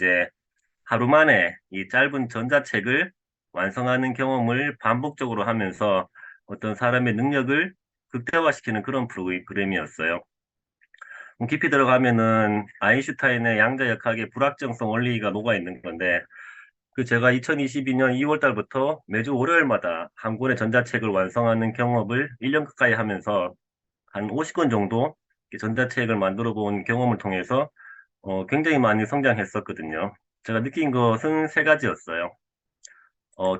이제 하루 만에 이 짧은 전자책을 완성하는 경험을 반복적으로 하면서 어떤 사람의 능력을 극대화시키는 그런 프로그램이었어요. 깊이 들어가면은 아인슈타인의 양자역학의 불확정성 원리가 녹아 있는 건데, 그 제가 2022년 2월 달부터 매주 월요일마다 한 권의 전자책을 완성하는 경험을 1년 가까이 하면서 한 50권 정도 전자책을 만들어 본 경험을 통해서 굉장히 많이 성장했었거든요. 제가 느낀 것은 세 가지였어요.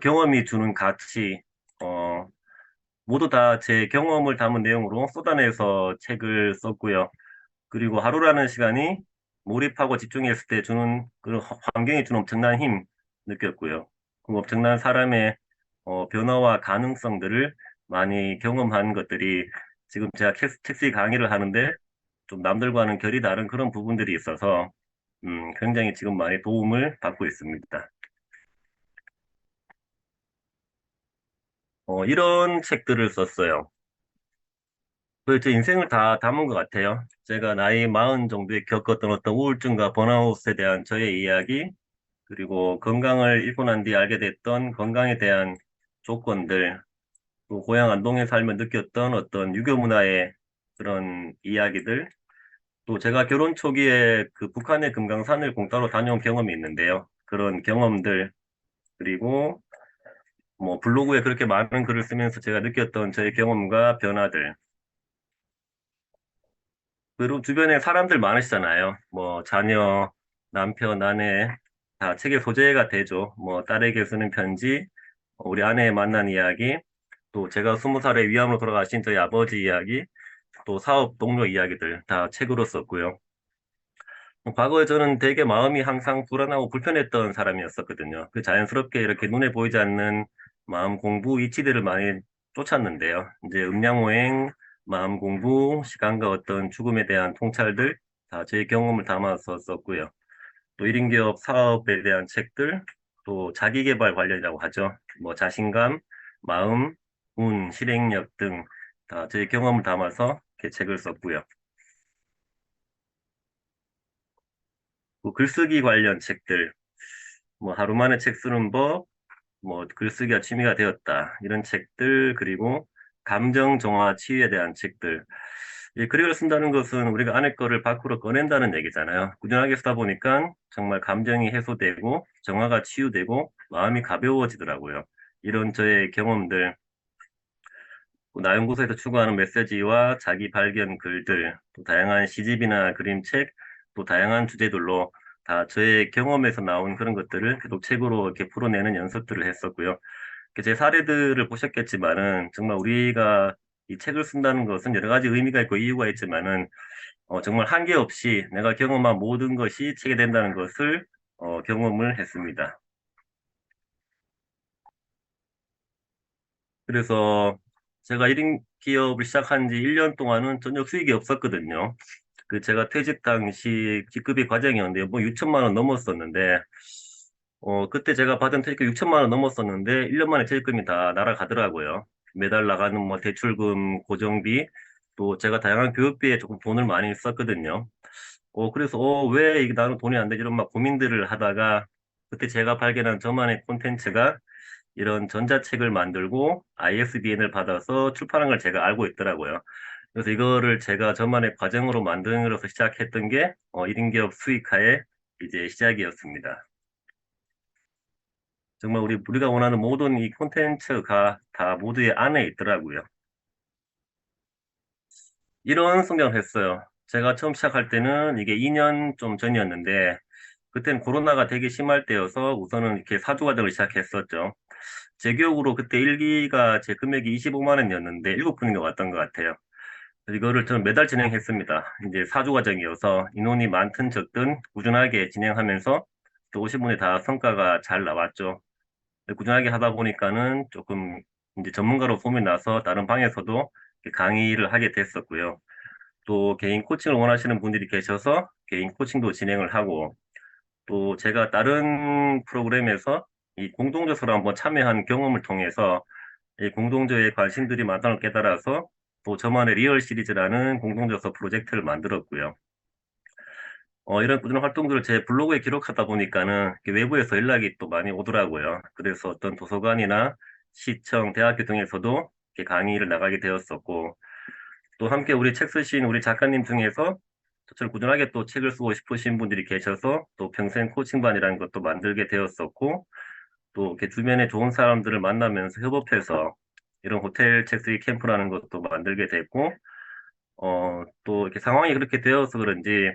경험이 주는 가치, 어, 모두 다 제 경험을 담은 내용으로 쏟아내서 책을 썼고요. 그리고 하루라는 시간이 몰입하고 집중했을 때 주는 그런 환경이 주는 엄청난 힘 느꼈고요. 그 엄청난 사람의 변화와 가능성들을 많이 경험한 것들이 지금 제가 택시 강의를 하는데 좀 남들과는 결이 다른 그런 부분들이 있어서 굉장히 지금 많이 도움을 받고 있습니다. 이런 책들을 썼어요. 제 인생을 다 담은 것 같아요. 제가 나이 40 정도에 겪었던 어떤 우울증과 번아웃에 대한 저의 이야기, 그리고 건강을 잃고 난 뒤에 알게 됐던 건강에 대한 조건들, 또 고향 안동에 살며 느꼈던 어떤 유교 문화의 그런 이야기들, 또 제가 결혼 초기에 그 북한의 금강산을 공짜로 다녀온 경험이 있는데요. 그런 경험들, 그리고 뭐 블로그에 그렇게 많은 글을 쓰면서 제가 느꼈던 저의 경험과 변화들, 그리고 주변에 사람들 많으시잖아요. 뭐 자녀, 남편, 아내 다 책의 소재가 되죠. 뭐 딸에게 쓰는 편지, 우리 아내 만난 이야기, 또 제가 20살에 위암으로 돌아가신 저희 아버지 이야기, 또 사업 동료 이야기들 다 책으로 썼고요. 과거에 저는 되게 마음이 항상 불안하고 불편했던 사람이었었거든요. 그 자연스럽게 이렇게 눈에 보이지 않는 마음 공부 이치들을 많이 쫓았는데요. 이제 음양오행, 마음 공부, 시간과 어떤 죽음에 대한 통찰들 다 제 경험을 담아서 썼고요. 또 1인 기업 사업에 대한 책들, 또 자기 개발 관련이라고 하죠. 뭐 자신감, 마음, 운, 실행력 등 다 제 경험을 담아서 이렇게 책을 썼고요. 그 글쓰기 관련 책들, 뭐 하루 만에 책 쓰는 법, 뭐 글쓰기가 취미가 되었다 이런 책들, 그리고 감정 정화 치유에 대한 책들. 이 글을 쓴다는 것은 우리가 안에 거를 밖으로 꺼낸다는 얘기잖아요. 꾸준하게 쓰다 보니까 정말 감정이 해소되고 정화가 치유되고 마음이 가벼워지더라고요. 이런 저의 경험들, 나연구소에서 추구하는 메시지와 자기 발견 글들, 또 다양한 시집이나 그림책, 또 다양한 주제들로 다 저의 경험에서 나온 그런 것들을 계속 책으로 이렇게 풀어내는 연습들을 했었고요. 제 사례들을 보셨겠지만은 정말 우리가 이 책을 쓴다는 것은 여러 가지 의미가 있고 이유가 있지만은 정말 한계 없이 내가 경험한 모든 것이 책이 된다는 것을 경험을 했습니다. 그래서 제가 1인 기업을 시작한 지 1년 동안은 전혀 수익이 없었거든요. 그 제가 퇴직 당시 직급이 과장이었는데 뭐 6천만 원 넘었었는데 그때 제가 받은 퇴직금 6천만 원 넘었었는데 1년 만에 퇴직금이 다 날아가더라고요. 매달 나가는 뭐 대출금, 고정비, 또 제가 다양한 교육비에 조금 돈을 많이 썼거든요. 그래서 왜 이게 나는 돈이 안 되지? 이런 막 고민들을 하다가 그때 제가 발견한 저만의 콘텐츠가 이런 전자책을 만들고 ISBN을 받아서 출판한 걸 제가 알고 있더라고요. 그래서 이거를 제가 저만의 과정으로 만들어서 시작했던 게 1인 기업 수익화의 이제 시작이었습니다. 정말 우리가 원하는 모든 이 콘텐츠가 다 모두의 안에 있더라고요. 이런 성장을 했어요. 제가 처음 시작할 때는 이게 2년 좀 전이었는데, 그때는 코로나가 되게 심할 때여서 우선은 이렇게 사주 과정을 시작했었죠. 제 기억으로 그때 일기가 제 금액이 25만 원이었는데 7분인가 왔던 것 같아요. 이거를 저는 매달 진행했습니다. 이제 사주 과정이어서 인원이 많든 적든 꾸준하게 진행하면서 또 오신 분이 다 성과가 잘 나왔죠. 꾸준하게 하다 보니까는 조금 이제 전문가로 소문이 나서 다른 방에서도 강의를 하게 됐었고요. 또 개인 코칭을 원하시는 분들이 계셔서 개인 코칭도 진행을 하고, 또 제가 다른 프로그램에서 이 공동조서를 한번 참여한 경험을 통해서 이 공동조에 관심들이 많다는 걸 깨달아서 또 저만의 리얼 시리즈라는 공동조서 프로젝트를 만들었고요. 이런 꾸준한 활동들을 제 블로그에 기록하다 보니까는 이렇게 외부에서 연락이 또 많이 오더라고요. 그래서 어떤 도서관이나 시청, 대학교 등에서도 이렇게 강의를 나가게 되었었고, 또 함께 우리 책 쓰신 우리 작가님 중에서 저처럼 꾸준하게 또 책을 쓰고 싶으신 분들이 계셔서 또 평생 코칭반이라는 것도 만들게 되었었고, 또 이렇게 주변에 좋은 사람들을 만나면서 협업해서 이런 호텔 책 쓰기 캠프라는 것도 만들게 됐고, 또 이렇게 상황이 그렇게 되어서 그런지,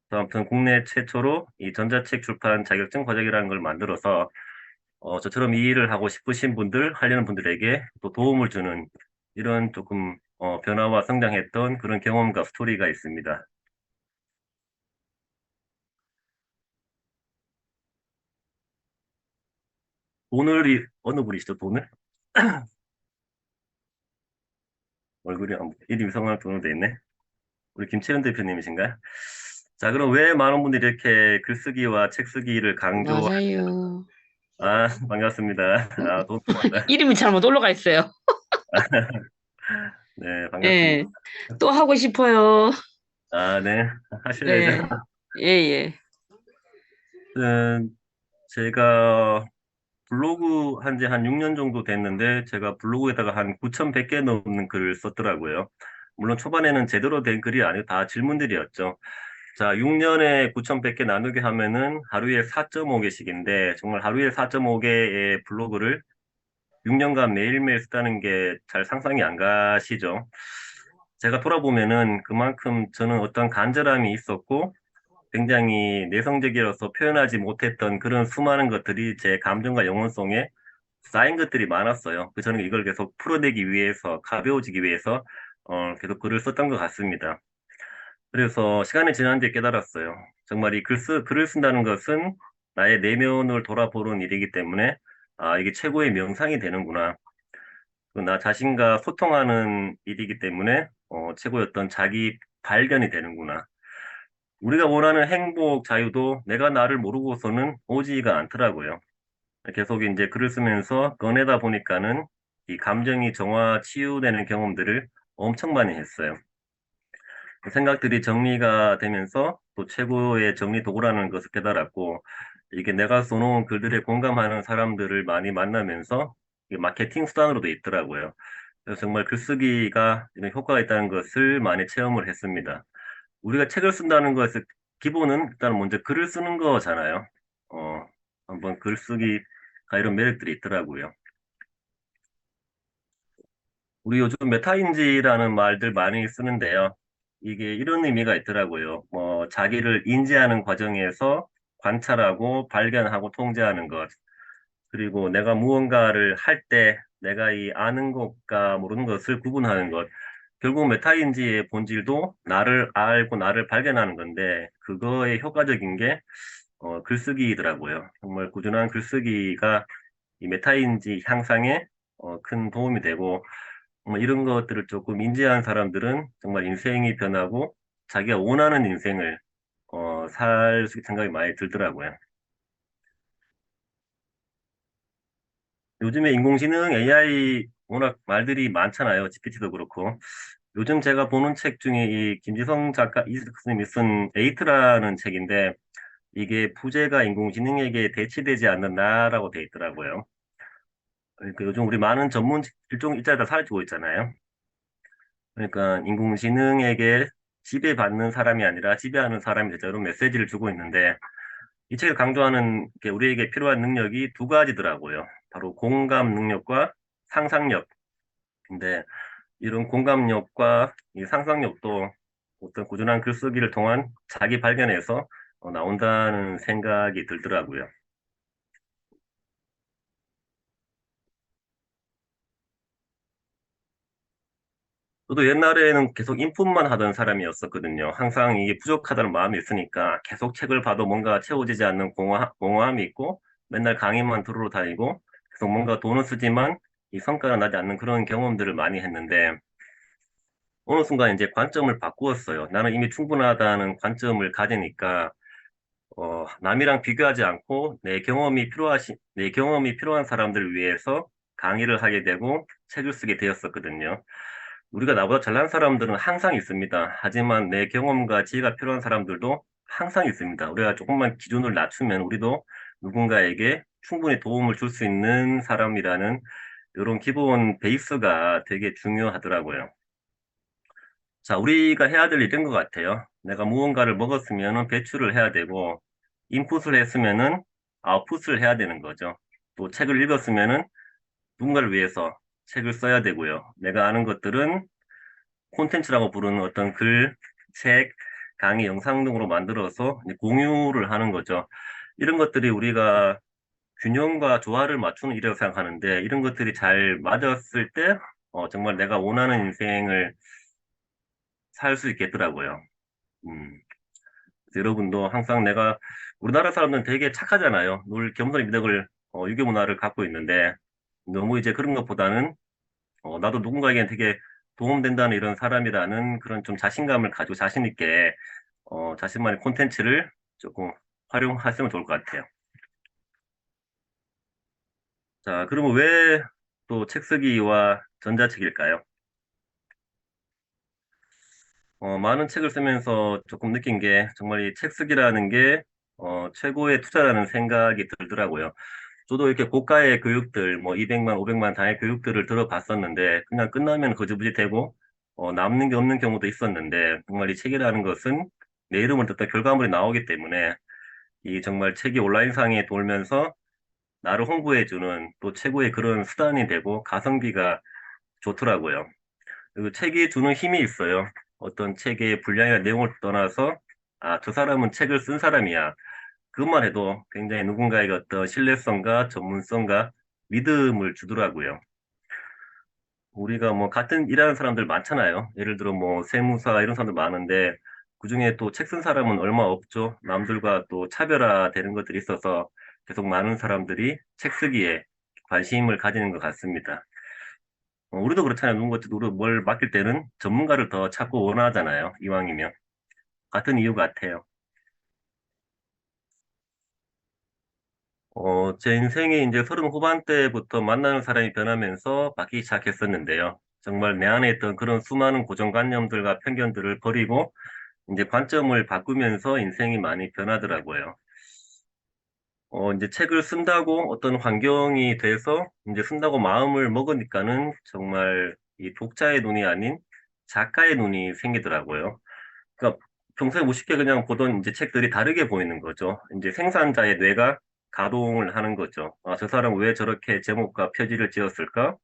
또 아무튼 국내 최초로 이 전자책 출판 자격증 과정이라는 걸 만들어서, 저처럼 이 일을 하고 싶으신 분들, 하려는 분들에게 또 도움을 주는 이런 조금, 변화와 성장했던 그런 경험과 스토리가 있습니다. 돈을, 어느 분이시죠, 돈을? 얼굴이, 이름이 성함 돈으로 돼 있네. 우리 김채연 대표님이신가요? 자, 그럼 왜 많은 분들이 이렇게 글쓰기와 책 쓰기를 강조, 맞아요. 반갑습니다. 돈 모았다. 이름이 잘못 올라가 있어요. 네, 반갑습니다. 예, 또 하고 싶어요. 네, 하셔야죠. 네, 예, 예. 음, 제가 블로그 한지 한 6년 정도 됐는데, 제가 블로그에다가 한 9,100개 넘는 글을 썼더라고요. 물론 초반에는 제대로 된 글이 아니고 다 질문들이었죠. 자, 6년에 9,100개 나누게 하면은 하루에 4.5개씩인데, 정말 하루에 4.5개의 블로그를 6년간 매일매일 쓰다는 게 잘 상상이 안 가시죠? 제가 돌아보면은 그만큼 저는 어떤 간절함이 있었고, 굉장히 내성적이어서 표현하지 못했던 그런 수많은 것들이 제 감정과 영혼성에 쌓인 것들이 많았어요. 저는 이걸 계속 풀어내기 위해서, 가벼워지기 위해서, 계속 글을 썼던 것 같습니다. 그래서 시간이 지난 뒤에 깨달았어요. 정말 글을 쓴다는 것은 나의 내면을 돌아보는 일이기 때문에, 이게 최고의 명상이 되는구나. 나 자신과 소통하는 일이기 때문에, 최고의 어떤 자기 발견이 되는구나. 우리가 원하는 행복, 자유도 내가 나를 모르고서는 오지가 않더라고요. 계속 이제 글을 쓰면서 꺼내다 보니까는 이 감정이 정화, 치유되는 경험들을 엄청 많이 했어요. 그 생각들이 정리가 되면서 또 최고의 정리 도구라는 것을 깨달았고, 이게 내가 써놓은 글들에 공감하는 사람들을 많이 만나면서 이게 마케팅 수단으로도 있더라고요. 그래서 정말 글쓰기가 이런 효과가 있다는 것을 많이 체험을 했습니다. 우리가 책을 쓴다는 것의 기본은 일단 먼저 글을 쓰는 거잖아요. 어, 한번 글쓰기가 이런 매력들이 있더라고요. 우리 요즘 메타인지라는 말들 많이 쓰는데요. 이게 이런 의미가 있더라고요. 자기를 인지하는 과정에서 관찰하고 발견하고 통제하는 것. 그리고 내가 무언가를 할 때 내가 이 아는 것과 모르는 것을 구분하는 것. 결국 메타인지의 본질도 나를 알고 나를 발견하는 건데, 그거의 효과적인 게 글쓰기더라고요. 정말 꾸준한 글쓰기가 이 메타인지 향상에 큰 도움이 되고, 이런 것들을 조금 인지한 사람들은 정말 인생이 변하고 자기가 원하는 인생을 살 생각이 많이 들더라고요. 요즘에 인공지능 AI 워낙 말들이 많잖아요. GPT도 그렇고. 요즘 제가 보는 책 중에 이 김지성 작가 이스님이 쓴 에이트라는 책인데, 이게 부재가 인공지능에게 대치되지 않는 나라고 돼 있더라고요. 그러니까 요즘 우리 많은 전문 일종 일자리가 사라지고 있잖아요. 그러니까 인공지능에게 지배받는 사람이 아니라 지배하는 사람이 되자로 메시지를 주고 있는데, 이 책을 강조하는 게 우리에게 필요한 능력이 두 가지더라고요. 바로 공감 능력과 상상력. 근데 이런 공감력과 이 상상력도 어떤 꾸준한 글쓰기를 통한 자기 발견에서 나온다는 생각이 들더라고요. 저도 옛날에는 계속 인풋만 하던 사람이었었거든요. 항상 이게 부족하다는 마음이 있으니까 계속 책을 봐도 뭔가 채워지지 않는 공허함이 있고, 맨날 강의만 들으러 다니고 계속 뭔가 돈을 쓰지만 이 성과가 나지 않는 그런 경험들을 많이 했는데, 어느 순간 이제 관점을 바꾸었어요. 나는 이미 충분하다는 관점을 가지니까 남이랑 비교하지 않고 내 경험이 필요한 사람들을 위해서 강의를 하게 되고 책을 쓰게 되었었거든요. 우리가 나보다 잘난 사람들은 항상 있습니다. 하지만 내 경험과 지혜가 필요한 사람들도 항상 있습니다. 우리가 조금만 기준을 낮추면 우리도 누군가에게 충분히 도움을 줄 수 있는 사람이라는 이런 기본 베이스가 되게 중요하더라고요. 자, 우리가 해야 될 일인 것 같아요. 내가 무언가를 먹었으면 배출을 해야 되고, 인풋을 했으면은 아웃풋을 해야 되는 거죠. 또 책을 읽었으면은 누군가를 위해서 책을 써야 되고요. 내가 아는 것들은 콘텐츠라고 부르는 어떤 글, 책, 강의, 영상 등으로 만들어서 이제 공유를 하는 거죠. 이런 것들이 우리가 균형과 조화를 맞추는 일이라고 생각하는데, 이런 것들이 잘 맞았을 때, 정말 내가 원하는 인생을 살 수 있겠더라고요. 음. 여러분도 항상 우리나라 사람들은 되게 착하잖아요. 늘 겸손의 미덕을, 유교 문화를 갖고 있는데, 너무 이제 그런 것보다는, 나도 누군가에게 되게 도움된다는 이런 사람이라는 그런 좀 자신감을 가지고 자신 있게, 자신만의 콘텐츠를 조금 활용하시면 좋을 것 같아요. 자, 그러면 왜 또 책 쓰기와 전자책일까요? 많은 책을 쓰면서 조금 느낀 게 정말 이 책 쓰기라는 게 최고의 투자라는 생각이 들더라고요. 저도 이렇게 고가의 교육들, 뭐 200만, 500만 단위 교육들을 들어봤었는데 그냥 끝나면 거지부지 되고 남는 게 없는 경우도 있었는데 정말 이 책이라는 것은 내 이름을 듣다 결과물이 나오기 때문에 이 정말 책이 온라인상에 돌면서 나를 홍보해주는 또 최고의 그런 수단이 되고 가성비가 좋더라고요. 그리고 책이 주는 힘이 있어요. 어떤 책의 분량이나 내용을 떠나서, 아, 저 사람은 책을 쓴 사람이야. 그것만 해도 굉장히 누군가에게 어떤 신뢰성과 전문성과 믿음을 주더라고요. 우리가 뭐 같은 일하는 사람들 많잖아요. 예를 들어 뭐 세무사 이런 사람들 많은데, 그중에 또 책 쓴 사람은 얼마 없죠. 남들과 또 차별화되는 것들이 있어서 계속 많은 사람들이 책 쓰기에 관심을 가지는 것 같습니다. 우리도 그렇잖아요. 누구 뭘 맡길 때는 전문가를 더 찾고 원하잖아요. 이왕이면. 같은 이유 같아요. 제 인생이 이제 30 후반대부터 만나는 사람이 변하면서 바뀌기 시작했었는데요. 정말 내 안에 있던 그런 수많은 고정관념들과 편견들을 버리고 이제 관점을 바꾸면서 인생이 많이 변하더라고요. 이제 책을 쓴다고 어떤 환경이 돼서 이제 쓴다고 마음을 먹으니까는 정말 이 독자의 눈이 아닌 작가의 눈이 생기더라고요. 그러니까 평소에 뭐 쉽게 그냥 보던 이제 책들이 다르게 보이는 거죠. 이제 생산자의 뇌가 가동을 하는 거죠. 아, 저 사람 왜 저렇게 제목과 표지를 지었을까?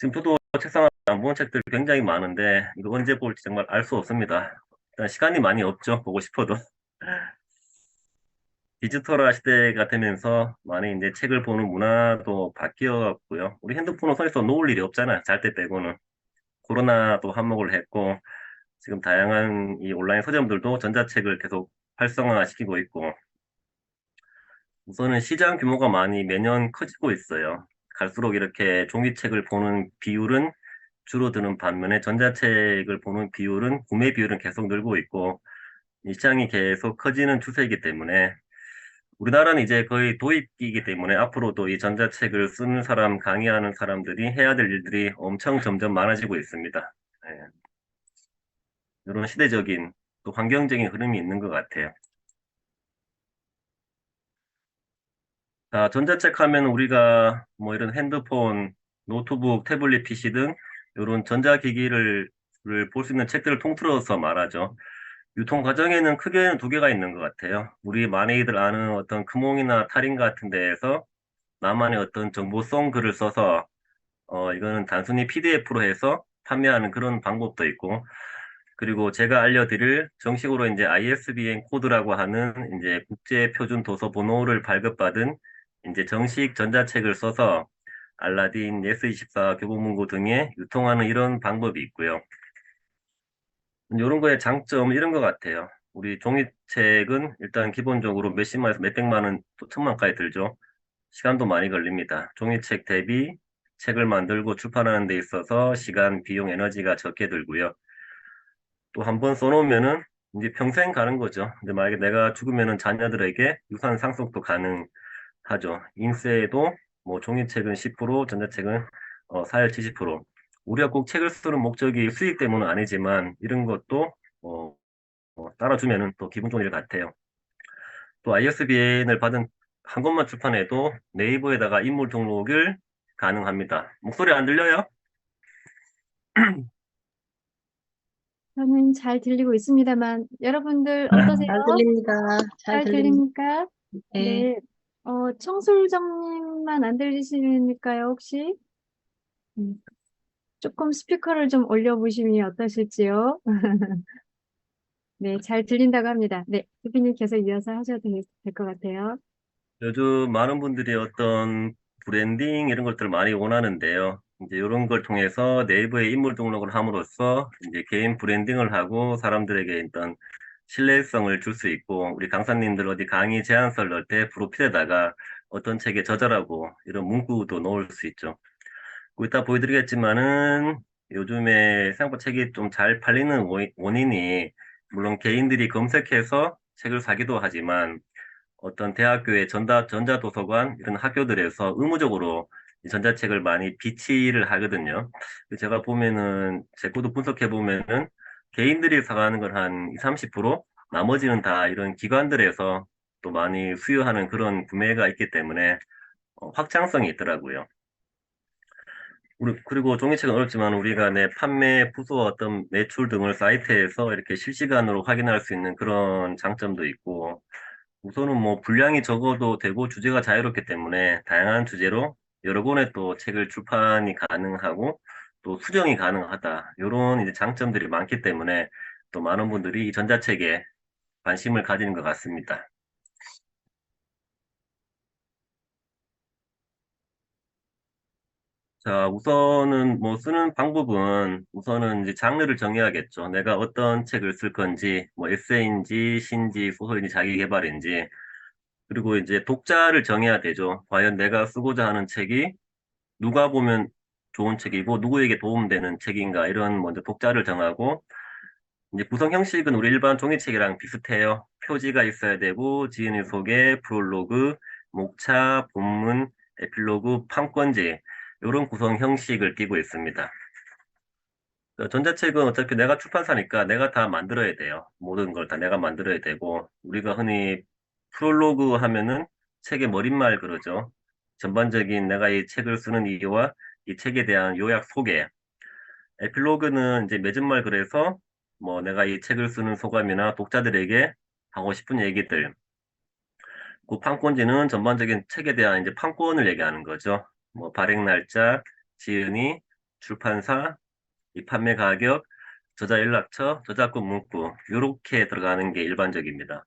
지금 저도 책상 안 본 책들 굉장히 많은데 이거 언제 볼지 정말 알 수 없습니다. 일단 시간이 많이 없죠. 보고 싶어도. 디지털화 시대가 되면서 많이 이제 책을 보는 문화도 바뀌어갔고요. 우리 핸드폰은 손에서 놓을 일이 없잖아요. 잘 때 빼고는. 코로나도 한몫을 했고, 지금 다양한 이 온라인 서점들도 전자책을 계속 활성화시키고 있고, 우선은 시장 규모가 많이 매년 커지고 있어요. 갈수록 이렇게 종이책을 보는 비율은 줄어드는 반면에 전자책을 보는 비율은, 구매 비율은 계속 늘고 있고, 이 시장이 계속 커지는 추세이기 때문에 우리나라는 이제 거의 도입기이기 때문에 앞으로도 이 전자책을 쓰는 사람, 강의하는 사람들이 해야 될 일들이 엄청 점점 많아지고 있습니다. 네, 이런 시대적인 또 환경적인 흐름이 있는 것 같아요. 자, 전자책 하면 우리가 뭐 이런 핸드폰, 노트북, 태블릿 PC 등 이런 전자기기를 볼 수 있는 책들을 통틀어서 말하죠. 유통 과정에는 크게는 두 개가 있는 것 같아요. 우리 많이들 아는 어떤 금홍이나 타린 같은 데에서 나만의 어떤 정보성 글을 써서 이거는 단순히 PDF로 해서 판매하는 그런 방법도 있고, 그리고 제가 알려드릴 정식으로 이제 ISBN 코드라고 하는 이제 국제 표준 도서 번호를 발급받은 이제 정식 전자책을 써서 알라딘, 예스24, 교보문고 등에 유통하는 이런 방법이 있고요. 이런 거의 장점 이런 것 같아요. 우리 종이책은 일단 기본적으로 몇십만에서 몇백만 원, 또 천만까지 들죠. 시간도 많이 걸립니다. 종이책 대비 책을 만들고 출판하는 데 있어서 시간, 비용, 에너지가 적게 들고요. 또 한 번 써놓으면은 이제 평생 가는 거죠. 근데 만약에 내가 죽으면은 자녀들에게 유산 상속도 가능하죠. 인쇄도 뭐 종이책은 10%, 전자책은 사열 70%. 우리가 꼭 책을 쓰는 목적이 수익 때문은 아니지만 이런 것도 어, 따라주면은 또 기분 좋은 일 같아요. 또 ISBN을 받은 한 권만 출판해도 네이버에다가 인물 등록을 가능합니다. 목소리 안 들려요? 저는 잘 들리고 있습니다만, 여러분들 어떠세요? 잘 들립니다. 잘 잘 들립니다. 들립니까? 네. 네. 청솔정님만 안 들리시니까요, 혹시? 음, 조금 스피커를 좀 올려보시면 어떠실지요? 네, 잘 들린다고 합니다. 네, 대표님 계속 이어서 하셔도 될 것 같아요. 요즘 많은 분들이 어떤 브랜딩 이런 것들을 많이 원하는데요. 이제 이런 걸 통해서 네이버에 인물 등록을 함으로써 이제 개인 브랜딩을 하고 사람들에게 일단 신뢰성을 줄 수 있고, 우리 강사님들 어디 강의 제안서를 넣을 때 프로필에다가 어떤 책에 저자라고 이런 문구도 넣을 수 있죠. 이따 보여드리겠지만은 요즘에 생각보다 책이 좀 잘 팔리는 원인이 물론 개인들이 검색해서 책을 사기도 하지만 어떤 대학교의 전자도서관 이런 학교들에서 의무적으로 이 전자책을 많이 비치를 하거든요. 제가 보면은 제 코드 분석해 보면은 개인들이 사가는 건 한 20, 30%, 나머지는 다 이런 기관들에서 또 많이 수요하는 그런 구매가 있기 때문에 확장성이 있더라고요. 그리고 종이책은 어렵지만 우리가 내 판매, 부서 어떤 매출 등을 사이트에서 이렇게 실시간으로 확인할 수 있는 그런 장점도 있고, 우선은 뭐 분량이 적어도 되고 주제가 자유롭기 때문에 다양한 주제로 여러 권의 또 책을 출판이 가능하고 또 수정이 가능하다. 이런 이제 장점들이 많기 때문에 또 많은 분들이 이 전자책에 관심을 가지는 것 같습니다. 자, 우선은 뭐 쓰는 방법은 우선은 이제 장르를 정해야겠죠. 내가 어떤 책을 쓸 건지, 뭐 에세이인지, 시인지, 소설인지, 자기계발인지, 그리고 이제 독자를 정해야 되죠. 과연 내가 쓰고자 하는 책이 누가 보면 좋은 책이고 누구에게 도움되는 책인가 이런 먼저 독자를 정하고 이제 구성 형식은 우리 일반 종이책이랑 비슷해요. 표지가 있어야 되고 지은의 소개, 프롤로그, 목차, 본문, 에필로그, 판권지 이런 구성 형식을 띠고 있습니다. 전자책은 어차피 내가 출판사니까 내가 다 만들어야 돼요. 모든 걸 다 내가 만들어야 되고 우리가 흔히 프롤로그 하면은 책의 머릿말 그러죠. 전반적인 내가 이 책을 쓰는 이유와 이 책에 대한 요약 소개. 에필로그는 이제 맺은 말 그래서 뭐 내가 이 책을 쓰는 소감이나 독자들에게 하고 싶은 얘기들. 그 판권지는 전반적인 책에 대한 이제 판권을 얘기하는 거죠. 뭐 발행 날짜, 지은이, 출판사, 이 판매 가격, 저자 연락처, 저작권 문구 이렇게 들어가는 게 일반적입니다.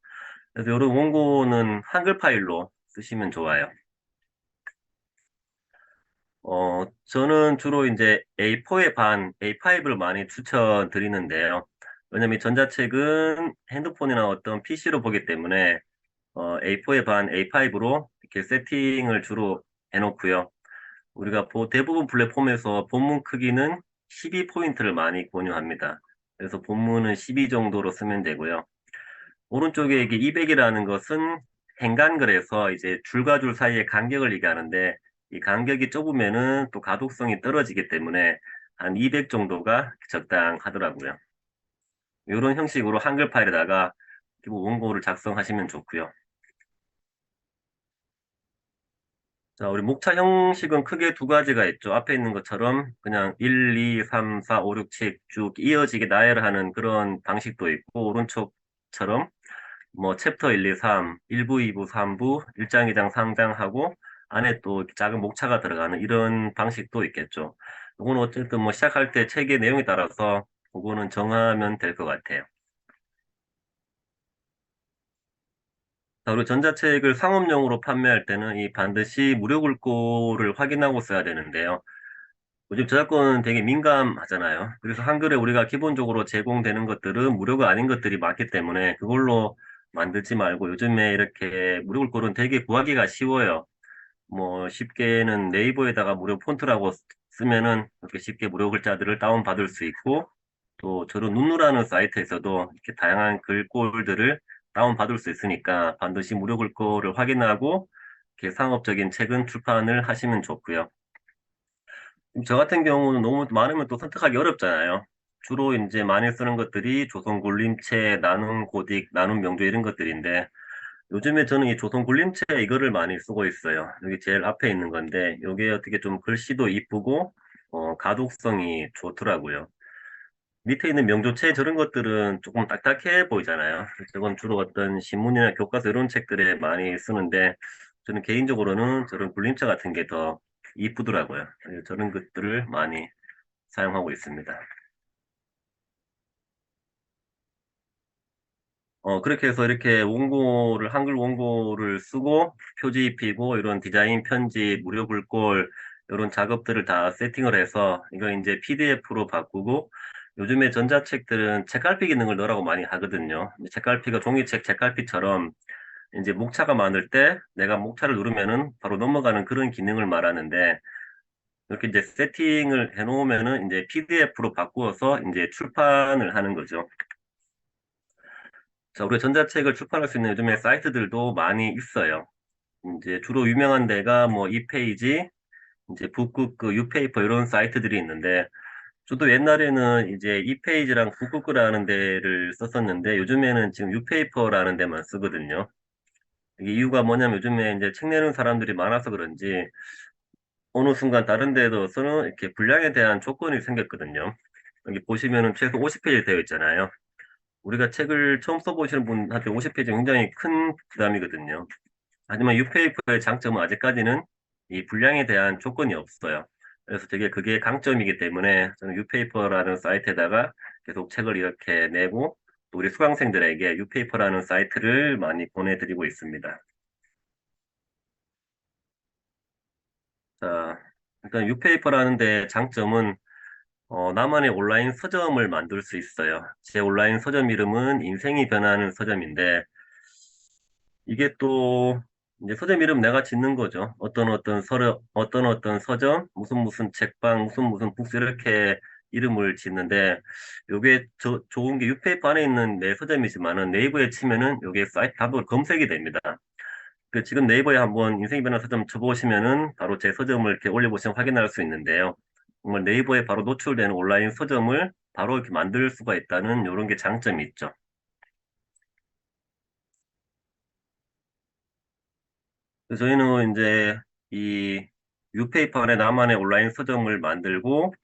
그래서 이런 원고는 한글 파일로 쓰시면 좋아요. 저는 주로 이제 A4의 반, A5를 많이 추천드리는데요. 왜냐면 전자책은 핸드폰이나 어떤 PC로 보기 때문에 A4의 반, A5로 이렇게 세팅을 주로 해놓고요. 우리가 대부분 플랫폼에서 본문 크기는 12포인트를 많이 권유합니다. 그래서 본문은 12 정도로 쓰면 되고요. 오른쪽에 이게 200이라는 것은 행간글에서 이제 줄과 줄 사이의 간격을 얘기하는데 이 간격이 좁으면은 또 가독성이 떨어지기 때문에 한 200 정도가 적당하더라고요. 이런 형식으로 한글 파일에다가 원고를 작성하시면 좋고요. 자, 우리 목차 형식은 크게 두 가지가 있죠. 앞에 있는 것처럼 그냥 1, 2, 3, 4, 5, 6, 7 쭉 이어지게 나열하는 그런 방식도 있고, 오른쪽처럼 뭐 챕터 1, 2, 3, 1부, 2부, 3부, 1장, 2장, 3장 하고 안에 또 작은 목차가 들어가는 이런 방식도 있겠죠. 이거는 어쨌든 뭐 시작할 때 책의 내용에 따라서 그거는 정하면 될 것 같아요. 자, 그리고 전자책을 상업용으로 판매할 때는 이 반드시 무료 글꼴을 확인하고 써야 되는데요. 요즘 저작권은 되게 민감하잖아요. 그래서 한글에 우리가 기본적으로 제공되는 것들은 무료가 아닌 것들이 많기 때문에 그걸로 만들지 말고 요즘에 이렇게 무료 글꼴은 되게 구하기가 쉬워요. 뭐 쉽게는 네이버에다가 무료 폰트라고 쓰면은 이렇게 쉽게 무료 글자들을 다운받을 수 있고 또 저런 눈누라는 사이트에서도 이렇게 다양한 글꼴들을 다운받을 수 있으니까 반드시 무료 글꼴을 확인하고 이렇게 상업적인 책은 출판을 하시면 좋고요. 저 같은 경우는 너무 많으면 또 선택하기 어렵잖아요. 주로 이제 많이 쓰는 것들이 조선굴림체, 나눔고딕, 나눔명조 이런 것들인데 요즘에 저는 이 조선굴림체 이거를 많이 쓰고 있어요. 여기 제일 앞에 있는 건데 이게 어떻게 좀 글씨도 이쁘고 가독성이 좋더라고요. 밑에 있는 명조체 저런 것들은 조금 딱딱해 보이잖아요. 저건 주로 어떤 신문이나 교과서 이런 책들에 많이 쓰는데 저는 개인적으로는 저런 굴림체 같은 게 더 이쁘더라고요. 저런 것들을 많이 사용하고 있습니다. 그렇게 해서 이렇게 원고를, 한글 원고를 쓰고 표지 입히고 이런 디자인 편집, 무료 글꼴 이런 작업들을 다 세팅을 해서 이거 이제 PDF로 바꾸고 요즘에 전자책들은 책갈피 기능을 넣으라고 많이 하거든요. 책갈피가 종이책 책갈피처럼 이제 목차가 많을 때 내가 목차를 누르면은 바로 넘어가는 그런 기능을 말하는데 이렇게 이제 세팅을 해놓으면은 이제 PDF로 바꾸어서 이제 출판을 하는 거죠. 자, 우리 전자책을 출판할 수 있는 요즘에 사이트들도 많이 있어요. 이제 주로 유명한 데가 뭐 이페이지, 이제 북쿠크, 유페이퍼 이런 사이트들이 있는데, 저도 옛날에는 이제 이페이지랑 북쿠크라는 데를 썼었는데, 요즘에는 지금 유페이퍼라는 데만 쓰거든요. 이게 이유가 뭐냐면 요즘에 이제 책 내는 사람들이 많아서 그런지, 어느 순간 다른 데에서는 이렇게 분량에 대한 조건이 생겼거든요. 여기 보시면은 최소 50페이지 되어 있잖아요. 우리가 책을 처음 써보시는 분한테 50페이지 굉장히 큰 부담이거든요. 하지만 유페이퍼의 장점은 아직까지는 이 분량에 대한 조건이 없어요. 그래서 되게 그게 강점이기 때문에 저는 유페이퍼라는 사이트에다가 계속 책을 이렇게 내고 또 우리 수강생들에게 유페이퍼라는 사이트를 많이 보내드리고 있습니다. 자, 일단 유페이퍼라는 데 장점은 나만의 온라인 서점을 만들 수 있어요. 제 온라인 서점 이름은 인생이 변하는 서점인데 이게 또 이제 서점 이름 내가 짓는 거죠. 어떤 서점, 무슨 책방, 무슨 북스 이렇게 이름을 짓는데 요게 좋은 게 유페이퍼 안에 있는 내 서점이지만은 네이버에 치면은 요게 사이트 답으로 검색이 됩니다. 그 지금 네이버에 한번 인생이 변한 서점 쳐보시면은 바로 제 서점을 이렇게 올려보시면 확인할 수 있는데요. 정말 네이버에 바로 노출되는 온라인 서점을 바로 이렇게 만들 수가 있다는 이런 게 장점이 있죠. 그래서 저희는 이제 이 유페이퍼 안에 나만의 온라인 서점을 만들고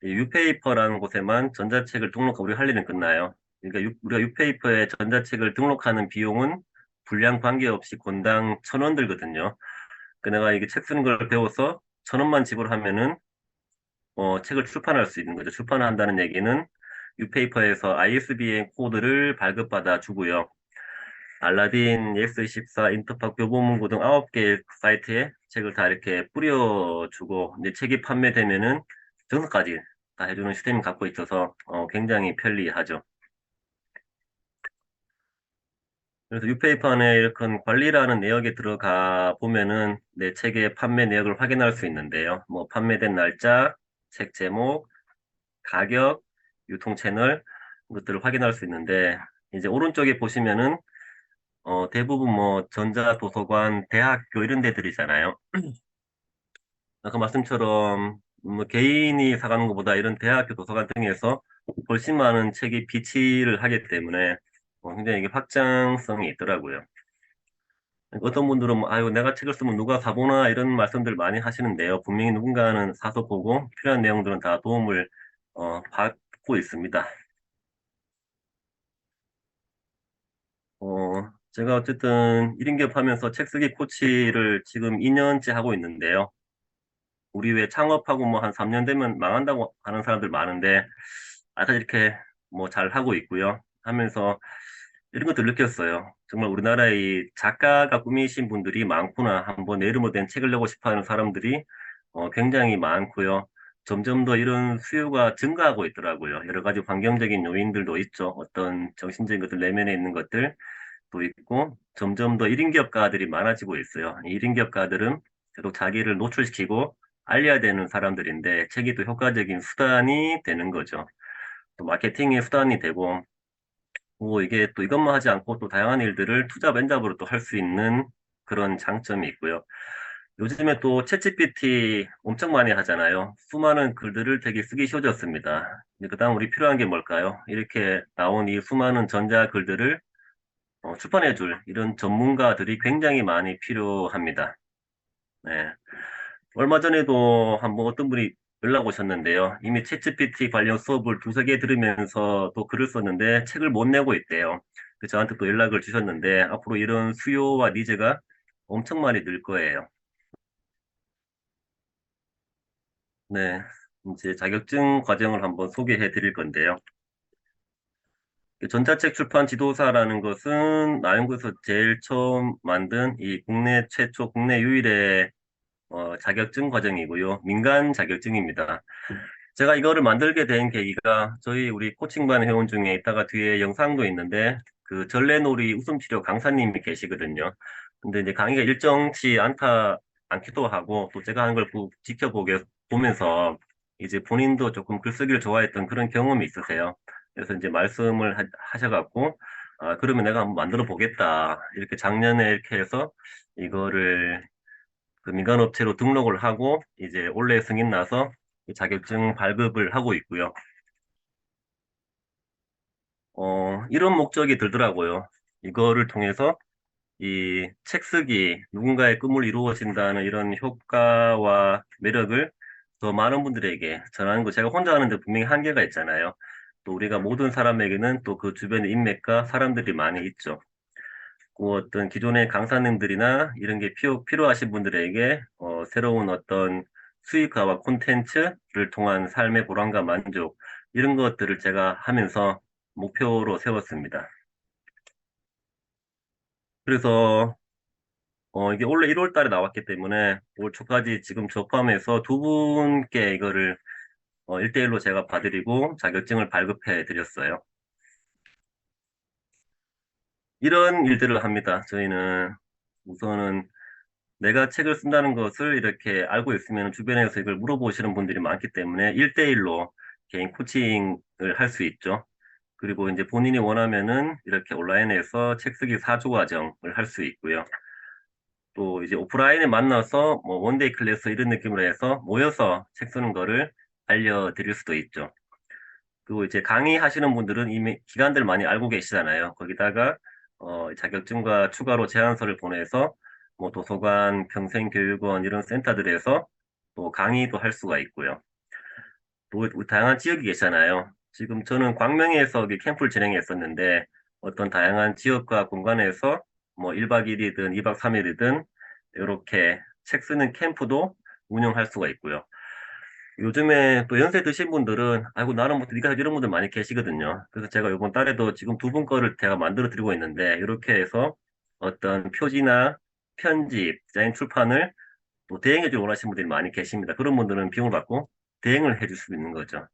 이 유페이퍼라는 곳에만 전자책을 등록하고 우리 할 일은 끝나요. 그러니까 우리가 유페이퍼에 전자책을 등록하는 비용은 분량 관계없이 권당 1,000원 들거든요. 그 내가 이게 책 쓰는 걸 배워서 1,000원만 지불하면은 책을 출판할 수 있는 거죠. 출판한다는 얘기는 뉴페이퍼에서 ISBN 코드를 발급받아 주고요. 알라딘, 예스24, 인터팍, 교보문고 등 9개 사이트에 책을 다 이렇게 뿌려주고, 이제 책이 판매되면은 정서까지 다 해주는 시스템을 갖고 있어서 굉장히 편리하죠. 그래서 뉴페이퍼 안에 이렇게 관리라는 내역에 들어가 보면은 내 책의 판매 내역을 확인할 수 있는데요. 뭐 판매된 날짜, 책 제목, 가격, 유통 채널 것들을 확인할 수 있는데 이제 오른쪽에 보시면은 대부분 뭐 전자도서관, 대학교 이런 데들이잖아요. 아까 말씀처럼 뭐 개인이 사가는 것보다 이런 대학교 도서관 등에서 훨씬 많은 책이 비치를 하기 때문에 굉장히 이게 확장성이 있더라고요. 어떤 분들은 뭐, 아유, 내가 책을 쓰면 누가 사보나 이런 말씀들 많이 하시는데요. 분명히 누군가는 사서 보고 필요한 내용들은 다 도움을 받고 있습니다. 제가 어쨌든 1인 기업하면서 책 쓰기 코치를 지금 2년째 하고 있는데요. 우리 왜 창업하고 뭐 한 3년 되면 망한다고 하는 사람들 많은데, 아까 이렇게 뭐 잘 하고 있고요. 하면서 이런 것들 느꼈어요. 정말 우리나라에 이 작가가 꿈이신 분들이 많구나. 한번 내 이름으로 된 책을 내고 싶어 하는 사람들이 굉장히 많고요. 점점 더 이런 수요가 증가하고 있더라고요. 여러 가지 환경적인 요인들도 있죠. 어떤 정신적인 것들, 내면에 있는 것들. 도 있고 점점 더 1인 기업가들이 많아지고 있어요. 1인 기업가들은 계속 자기를 노출시키고 알려야 되는 사람들인데 책이 또 효과적인 수단이 되는 거죠. 또 마케팅의 수단이 되고 뭐 이게 또 이것만 하지 않고 또 다양한 일들을 투자 벤잡으로 또 할 수 있는 그런 장점이 있고요. 요즘에 또 챗GPT 엄청 많이 하잖아요. 수많은 글들을 되게 쓰기 쉬워졌습니다. 그다음 우리 필요한 게 뭘까요? 이렇게 나온 이 수많은 전자 글들을 출판해줄 이런 전문가들이 굉장히 많이 필요합니다. 네. 얼마 전에도 한번 어떤 분이 연락 오셨는데요. 이미 챗GPT 관련 수업을 두세 개 들으면서 또 글을 썼는데 책을 못 내고 있대요. 그 저한테 또 연락을 주셨는데 앞으로 이런 수요와 니즈가 엄청 많이 늘 거예요. 네. 이제 자격증 과정을 한번 소개해 드릴 건데요. 전자책 출판 지도사라는 것은 나연구에서 제일 처음 만든 이 국내 최초, 국내 유일의 자격증 과정이고요. 민간 자격증입니다. 제가 이거를 만들게 된 계기가 저희 우리 코칭반 회원 중에 이따가 뒤에 영상도 있는데 그 전래놀이 웃음치료 강사님이 계시거든요. 근데 이제 강의가 일정치 않기도 하고 또 제가 하는 걸 지켜보게 보면서 이제 본인도 조금 글쓰기를 좋아했던 그런 경험이 있으세요. 그래서 이제 말씀을 하셔갖고 아 그러면 내가 한번 만들어 보겠다. 이렇게 작년에 이렇게 해서 이거를 그 민간업체로 등록을 하고 이제 올해 승인 나서 이 자격증 발급을 하고 있고요. 이런 목적이 들더라고요. 이거를 통해서 이 책 쓰기, 누군가의 꿈을 이루어진다는 이런 효과와 매력을 더 많은 분들에게 전하는 거 제가 혼자 하는데 분명히 한계가 있잖아요. 또 우리가 모든 사람에게는 또 그 주변에 인맥과 사람들이 많이 있죠. 그 어떤 기존의 강사님들이나 이런 게 필요하신 분들에게 새로운 어떤 수익화와 콘텐츠를 통한 삶의 보람과 만족 이런 것들을 제가 하면서 목표로 세웠습니다. 그래서 이게 원래 1월 달에 나왔기 때문에 올 초까지 지금 저 포함해서 두 분께 이거를 1대1로 제가 봐드리고 자격증을 발급해 드렸어요. 이런 일들을 합니다. 저희는 우선은 내가 책을 쓴다는 것을 이렇게 알고 있으면 주변에서 이걸 물어보시는 분들이 많기 때문에 1대1로 개인 코칭을 할 수 있죠. 그리고 이제 본인이 원하면은 이렇게 온라인에서 책 쓰기 4주 과정을 할 수 있고요. 또 이제 오프라인에 만나서 뭐 원데이 클래스 이런 느낌으로 해서 모여서 책 쓰는 거를 알려드릴 수도 있죠. 그리고 이제 강의하시는 분들은 이미 기관들 많이 알고 계시잖아요. 거기다가 자격증과 추가로 제안서를 보내서 뭐 도서관, 평생교육원 이런 센터들에서 또 강의도 할 수가 있고요. 또 다양한 지역이 계시잖아요. 지금 저는 광명에서 캠프를 진행했었는데 어떤 다양한 지역과 공간에서 뭐 1박 2일이든 2박 3일이든 이렇게 책 쓰는 캠프도 운영할 수가 있고요. 요즘에 또 연세 드신 분들은, 아이고, 나는 못해, 네가 해 이런 분들 많이 계시거든요. 그래서 제가 이번 달에도 지금 두 분 거를 제가 만들어 드리고 있는데, 이렇게 해서 어떤 표지나 편집, 디자인 출판을 또 대행해 주고 원하시는 분들이 많이 계십니다. 그런 분들은 비용을 받고 대행을 해줄 수 있는 거죠.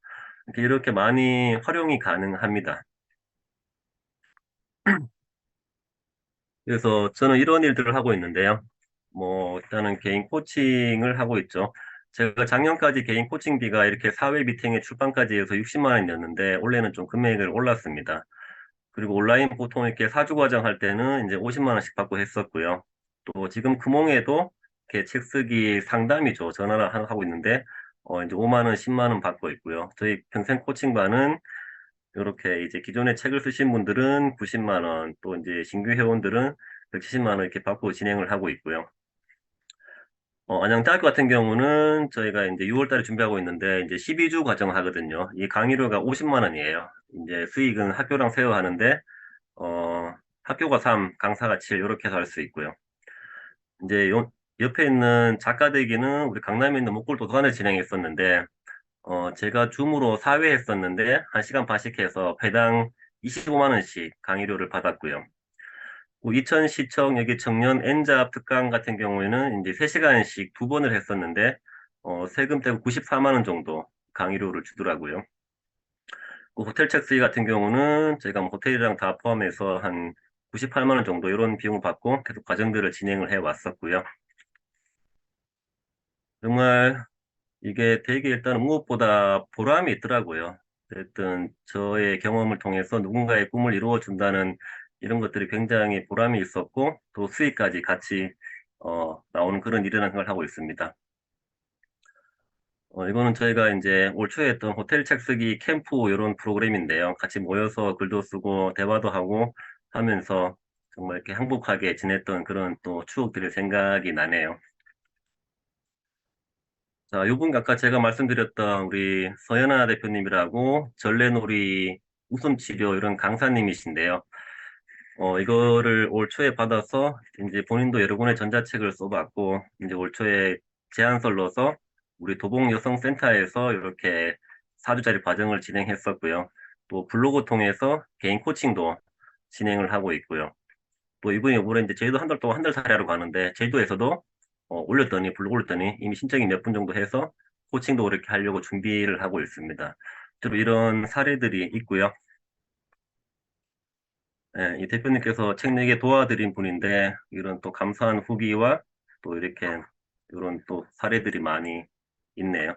이렇게 많이 활용이 가능합니다. 그래서 저는 이런 일들을 하고 있는데요. 뭐, 일단은 개인 코칭을 하고 있죠. 제가 작년까지 개인 코칭비가 이렇게 사회 미팅에 출판까지 해서 60만 원이었는데, 올해는 좀 금액을 올랐습니다. 그리고 온라인 보통 이렇게 사주 과정 할 때는 이제 50만 원씩 받고 했었고요. 또 지금 금홍에도 이렇게 책 쓰기 상담이죠. 전화를 하고 있는데, 이제 5만 원, 10만 원 받고 있고요. 저희 평생 코칭반은 이렇게 이제 기존에 책을 쓰신 분들은 90만 원, 또 이제 신규 회원들은 170만 원 이렇게 받고 진행을 하고 있고요. 안양대학교 같은 경우는 저희가 이제 6월 달에 준비하고 있는데 이제 12주 과정 하거든요. 이 강의료가 50만 원이에요. 이제 수익은 학교랑 세워 하는데 학교가 3, 강사가 7 이렇게 해서 할 수 있고요. 이제 옆에 있는 작가되기는 우리 강남에 있는 목골 도서관에서 진행했었는데 제가 줌으로 4회 했었는데 1시간 반씩 해서 회당 25만 원씩 강의료를 받았고요. 이천시청 여기 청년 N잡 특강 같은 경우에는 이제 3시간씩 두 번을 했었는데 세금 떼고 94만 원 정도 강의료를 주더라고요. 호텔 책수기 같은 경우는 저희가 뭐 호텔이랑 다 포함해서 한 98만 원 정도 이런 비용을 받고 계속 과정들을 진행을 해 왔었고요. 정말 이게 되게 일단 무엇보다 보람이 있더라고요. 어쨌든 저의 경험을 통해서 누군가의 꿈을 이루어 준다는 이런 것들이 굉장히 보람이 있었고 또 수익까지 같이 나오는 그런 일이라는 걸 하고 있습니다. 이거는 저희가 이제 올 초에 했던 호텔 책 쓰기 캠프 이런 프로그램인데요. 같이 모여서 글도 쓰고 대화도 하고 하면서 정말 이렇게 행복하게 지냈던 그런 또 추억들이 생각이 나네요. 자, 요분 아까 제가 말씀드렸던 우리 서연아 대표님이라고 전래놀이 웃음치료 이런 강사님이신데요. 이거를 올 초에 받아서 이제 본인도 여러 권의 전자책을 써봤고 이제 올 초에 제안서를 넣어서 우리 도봉여성센터에서 이렇게 4주짜리 과정을 진행했었고요. 또 블로그 통해서 개인 코칭도 진행을 하고 있고요. 또 이분이 올해 이제 제주도 한 달 동안 한 달 살이 하러 가는데 제주도에서도 올렸더니 블로그 올렸더니 이미 신청이 몇 분 정도 해서 코칭도 이렇게 하려고 준비를 하고 있습니다. 주로 이런 사례들이 있고요. 예, 이 대표님께서 책 내게 도와드린 분인데 이런 또 감사한 후기와 또 이렇게 이런 또 사례들이 많이 있네요.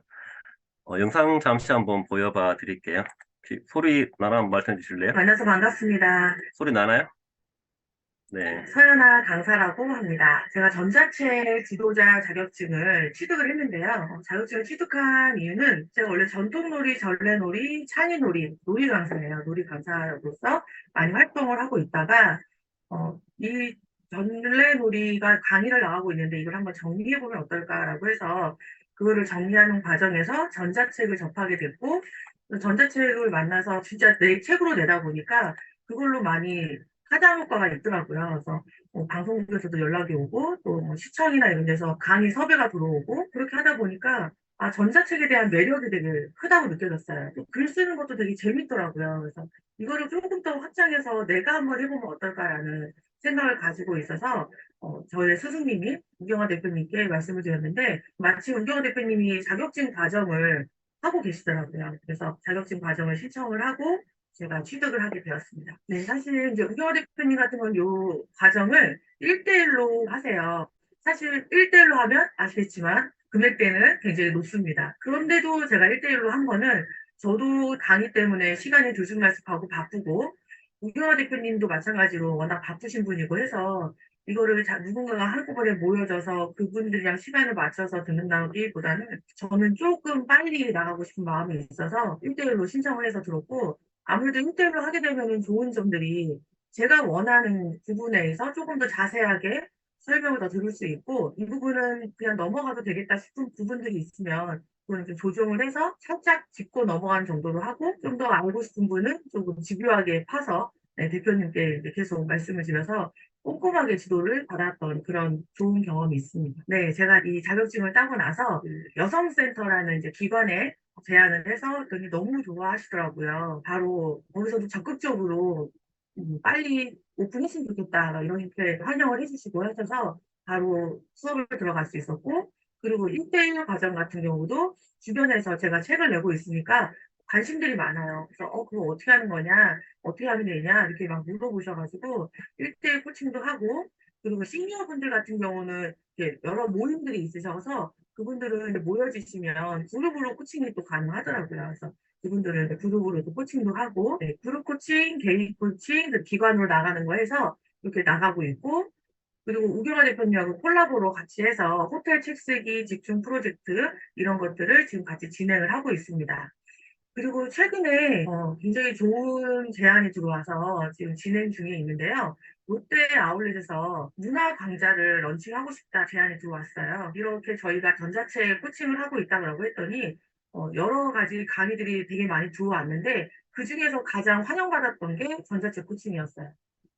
영상 잠시 한번 보여봐 드릴게요. 혹시 소리 나나 한번 말씀해 주실래요? 만나서 반갑습니다. 소리 나나요? 네. 서연아 강사라고 합니다. 제가 전자책 지도자 자격증을 취득을 했는데요. 자격증을 취득한 이유는 제가 원래 전통놀이, 전래놀이, 창의놀이, 놀이 강사예요. 놀이 강사로서 많이 활동을 하고 있다가 이 전래놀이가 강의를 나가고 있는데 이걸 한번 정리해보면 어떨까라고 해서 그거를 정리하는 과정에서 전자책을 접하게 됐고 전자책을 만나서 진짜 내 책으로 내다 보니까 그걸로 많이 하자 효과가 있더라고요. 그래서 방송국에서도 연락이 오고 또뭐 시청이나 이런 데서 강의 섭외가 들어오고 그렇게 하다 보니까 전자책에 대한 매력이 되게 크다고 느껴졌어요. 또 글 쓰는 것도 되게 재밌더라고요. 그래서 이거를 조금 더 확장해서 내가 한번 해보면 어떨까라는 생각을 가지고 있어서 저희 스승님이 우경화 대표님께 말씀을 드렸는데 마침 우경화 대표님이 자격증 과정을 하고 계시더라고요. 그래서 자격증 과정을 신청을 하고 제가 취득을 하게 되었습니다. 네, 사실 이제 우경화 대표님 같은 건 요 과정을 1대1로 하세요. 사실 1대1로 하면 아시겠지만 금액대는 굉장히 높습니다. 그런데도 제가 1대1로 한 거는 저도 강의 때문에 시간이 들쑥날쑥하고 바쁘고 우경화 대표님도 마찬가지로 워낙 바쁘신 분이고 해서 이거를 누군가가 한꺼번에 모여져서 그분들이랑 시간을 맞춰서 듣는다기보다는 저는 조금 빨리 나가고 싶은 마음이 있어서 1대1로 신청을 해서 들었고 아무래도 1대1로 하게 되면 좋은 점들이 제가 원하는 부분에서 조금 더 자세하게 설명을 더 들을 수 있고 이 부분은 그냥 넘어가도 되겠다 싶은 부분들이 있으면 그거는 좀 조정을 해서 살짝 짚고 넘어가는 정도로 하고 좀 더 알고 싶은 분은 조금 집요하게 파서 네, 대표님께 이제 계속 말씀을 드려서 꼼꼼하게 지도를 받았던 그런 좋은 경험이 있습니다. 네, 제가 이 자격증을 따고 나서 그 여성센터라는 이제 기관에 제안을 해서 그분이 너무 좋아하시더라고요. 바로 거기서도 적극적으로 빨리 오픈했으면 좋겠다 막 이렇게 환영을 해주시고 하셔서 바로 수업을 들어갈 수 있었고, 그리고 1대1 과정 같은 경우도 주변에서 제가 책을 내고 있으니까 관심들이 많아요. 그래서 그거 어떻게 하는 거냐, 어떻게 하면 되냐 이렇게 막 물어보셔가지고 1대1 코칭도 하고, 그리고 시니어 분들 같은 경우는 이렇게 여러 모임들이 있으셔서 그분들은 이제 모여주시면 그룹으로 코칭이 또 가능하더라고요. 그래서 그분들은 이제 그룹으로 또 코칭도 하고, 네, 그룹 코칭, 개인 코칭, 그 기관으로 나가는 거 해서 이렇게 나가고 있고, 그리고 우경화 대표님하고 콜라보로 같이 해서 호텔 책 쓰기 집중 프로젝트 이런 것들을 지금 같이 진행을 하고 있습니다. 그리고 최근에 굉장히 좋은 제안이 들어와서 지금 진행 중에 있는데요. 롯데 아울렛에서 문화 강좌를 런칭하고 싶다 제안이 들어왔어요. 이렇게 저희가 전자책 코칭을 하고 있다고 했더니 여러 가지 강의들이 되게 많이 들어왔는데 그중에서 가장 환영받았던 게 전자책 코칭이었어요.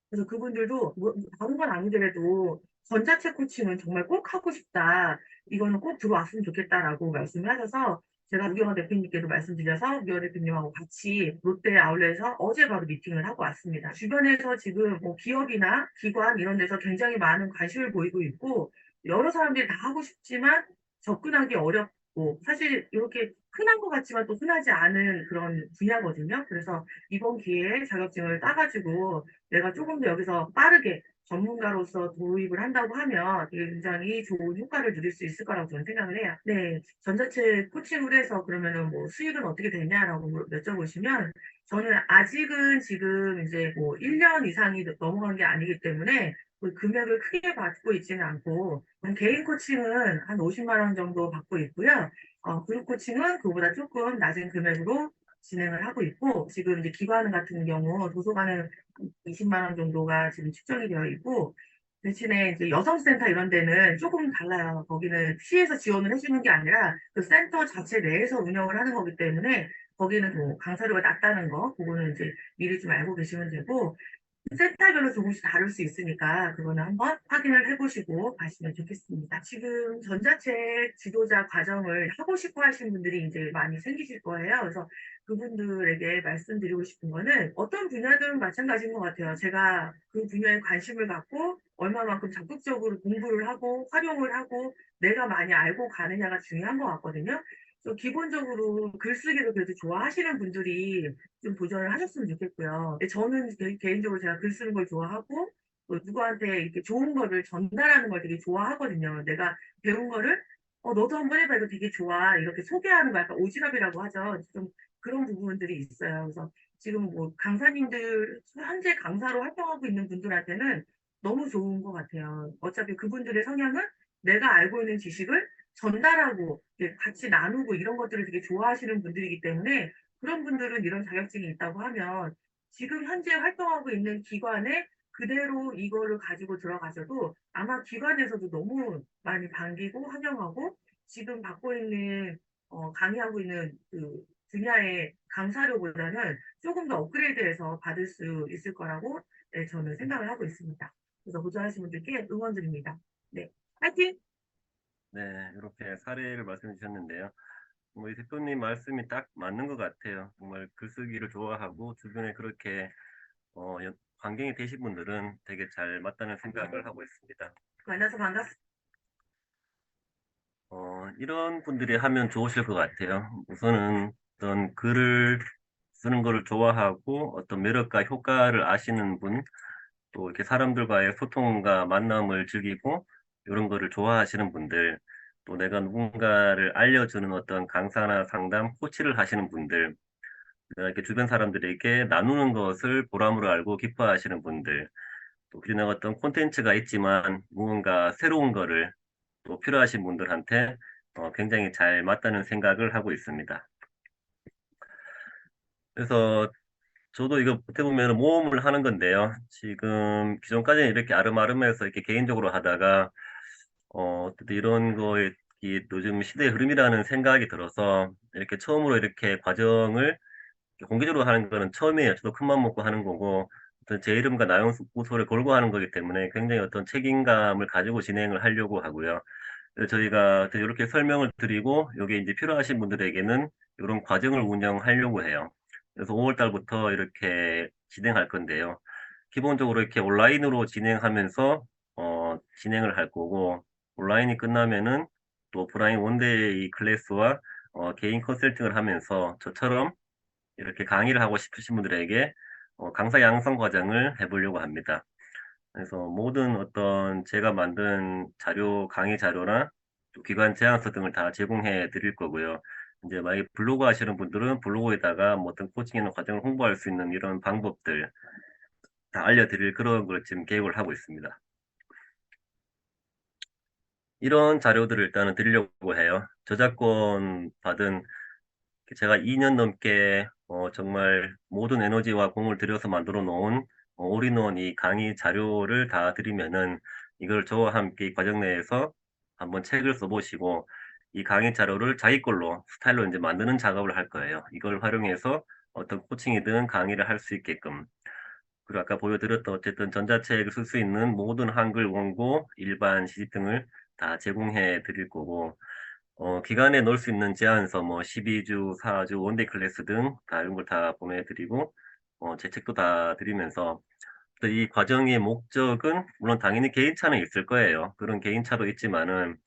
그래서 그분들도 다른 건 아니더라도 전자책 코칭은 정말 꼭 하고 싶다. 이거는 꼭 들어왔으면 좋겠다라고 말씀을 하셔서 제가 우경화 대표님께도 말씀드려서 우경화 대표님하고 같이 롯데 아울렛에서 어제 바로 미팅을 하고 왔습니다. 주변에서 지금 뭐 기업이나 기관 이런 데서 굉장히 많은 관심을 보이고 있고 여러 사람들이 다 하고 싶지만 접근하기 어렵고 사실 이렇게 흔한 것 같지만 또 흔하지 않은 그런 분야거든요. 그래서 이번 기회에 자격증을 따가지고 내가 조금 더 여기서 빠르게 전문가로서 도입을 한다고 하면 이게 굉장히 좋은 효과를 누릴 수 있을 거라고 저는 생각을 해요. 네, 전자책 코칭을 해서 그러면은 뭐 수익은 어떻게 되냐라고 여쭤보시면 저는 아직은 지금 이제 뭐 1년 이상이 넘어간 게 아니기 때문에 그 금액을 크게 받고 있지는 않고 개인 코칭은 한 50만 원 정도 받고 있고요. 그룹 코칭은 그보다 조금 낮은 금액으로 진행을 하고 있고 지금 이제 기관 같은 경우 도서관은 20만 원 정도가 지금 측정이 되어 있고 대신에 이제 여성센터 이런 데는 조금 달라요. 거기는 시에서 지원을 해주는 게 아니라 그 센터 자체 내에서 운영을 하는 거기 때문에 거기는 뭐 강사료가 낮다는 거 그거는 이제 미리 좀 알고 계시면 되고 센터별로 조금씩 다를 수 있으니까 그거는 한번 확인을 해보시고 가시면 좋겠습니다. 지금 전자책 지도자 과정을 하고 싶어 하시는 분들이 이제 많이 생기실 거예요. 그래서 그분들에게 말씀드리고 싶은 거는 어떤 분야든 마찬가지인 것 같아요. 제가 그 분야에 관심을 갖고 얼마만큼 적극적으로 공부를 하고 활용을 하고 내가 많이 알고 가느냐가 중요한 것 같거든요. 그래서 기본적으로 글쓰기를 그래도 좋아하시는 분들이 좀 도전을 하셨으면 좋겠고요. 근데 저는 개인적으로 제가 글 쓰는 걸 좋아하고 또 누구한테 이렇게 좋은 거를 전달하는 걸 되게 좋아하거든요. 내가 배운 거를 너도 한번 해봐 이거 되게 좋아 이렇게 소개하는 거 약간 오지랖이라고 하죠. 좀 그런 부분들이 있어요. 그래서 지금 뭐 강사님들 현재 강사로 활동하고 있는 분들한테는 너무 좋은 것 같아요. 어차피 그분들의 성향은 내가 알고 있는 지식을 전달하고 같이 나누고 이런 것들을 되게 좋아하시는 분들이기 때문에 그런 분들은 이런 자격증이 있다고 하면 지금 현재 활동하고 있는 기관에 그대로 이거를 가지고 들어가셔도 아마 기관에서도 너무 많이 반기고 환영하고 지금 받고 있는 강의하고 있는 그 분야의 강사료보다는 조금 더 업그레이드해서 받을 수 있을 거라고 네, 저는 생각을 하고 있습니다. 그래서 도전하시는 분들께 응원드립니다. 네, 파이팅! 네, 이렇게 사례를 말씀해 주셨는데요. 뭐 이 대표님 말씀이 딱 맞는 것 같아요. 정말 글쓰기를 좋아하고 주변에 그렇게 환경이 되신 분들은 되게 잘 맞다는 생각을 하고 있습니다. 만나서 반갑습니다. 이런 분들이 하면 좋으실 것 같아요. 우선은 어떤 글을 쓰는 거를 좋아하고 어떤 매력과 효과를 아시는 분, 또 이렇게 사람들과의 소통과 만남을 즐기고 이런 거를 좋아하시는 분들, 또 내가 누군가를 알려주는 어떤 강사나 상담, 코치를 하시는 분들, 이렇게 주변 사람들에게 나누는 것을 보람으로 알고 기뻐하시는 분들, 또 그냥 어떤 콘텐츠가 있지만 무언가 새로운 거를 또 필요하신 분들한테 굉장히 잘 맞다는 생각을 하고 있습니다. 그래서 저도 이거 어떻게 보면 모험을 하는 건데요. 지금 기존까지는 이렇게 아름아름해서 이렇게 개인적으로 하다가 어쨌든 이런 거에 이 요즘 시대의 흐름이라는 생각이 들어서 이렇게 처음으로 이렇게 과정을 공개적으로 하는 거는 처음이에요. 저도 큰맘 먹고 하는 거고 어떤 제 이름과 나영 우소를 걸고 하는 거기 때문에 굉장히 어떤 책임감을 가지고 진행을 하려고 하고요. 그래서 저희가 이렇게 설명을 드리고 여기 이제 필요하신 분들에게는 이런 과정을 운영하려고 해요. 그래서 5월 달부터 이렇게 진행할 건데요. 기본적으로 이렇게 온라인으로 진행하면서 진행을 할 거고 온라인이 끝나면은 또 오프라인 원데이 클래스와 개인 컨설팅을 하면서 저처럼 이렇게 강의를 하고 싶으신 분들에게 강사 양성 과정을 해보려고 합니다. 그래서 모든 어떤 제가 만든 자료, 강의 자료나 또 기관 제안서 등을 다 제공해 드릴 거고요. 이제 만약에 블로그 하시는 분들은 블로그에다가 뭐 어떤 코칭이나 과정을 홍보할 수 있는 이런 방법들 다 알려드릴 그런 걸 지금 계획을 하고 있습니다. 이런 자료들을 일단은 드리려고 해요. 저작권 받은 제가 2년 넘게 정말 모든 에너지와 공을 들여서 만들어 놓은 올인원 이 강의 자료를 다 드리면은 이걸 저와 함께 이 과정 내에서 한번 책을 써보시고 이 강의 자료를 자기 걸로 스타일로 이제 만드는 작업을 할 거예요. 이걸 활용해서 어떤 코칭이든 강의를 할 수 있게끔. 그리고 아까 보여드렸던 어쨌든 전자책을 쓸 수 있는 모든 한글 원고, 일반 시집 등을 다 제공해 드릴 거고 기간에 넣을 수 있는 제안서, 뭐, 12주, 4주, 원데이 클래스 등, 다 이런 걸 다 보내드리고, 제 책도 다 드리면서, 또 이 과정의 목적은, 물론 당연히 개인차는 있을 거예요. 그런 개인차도 있지만은,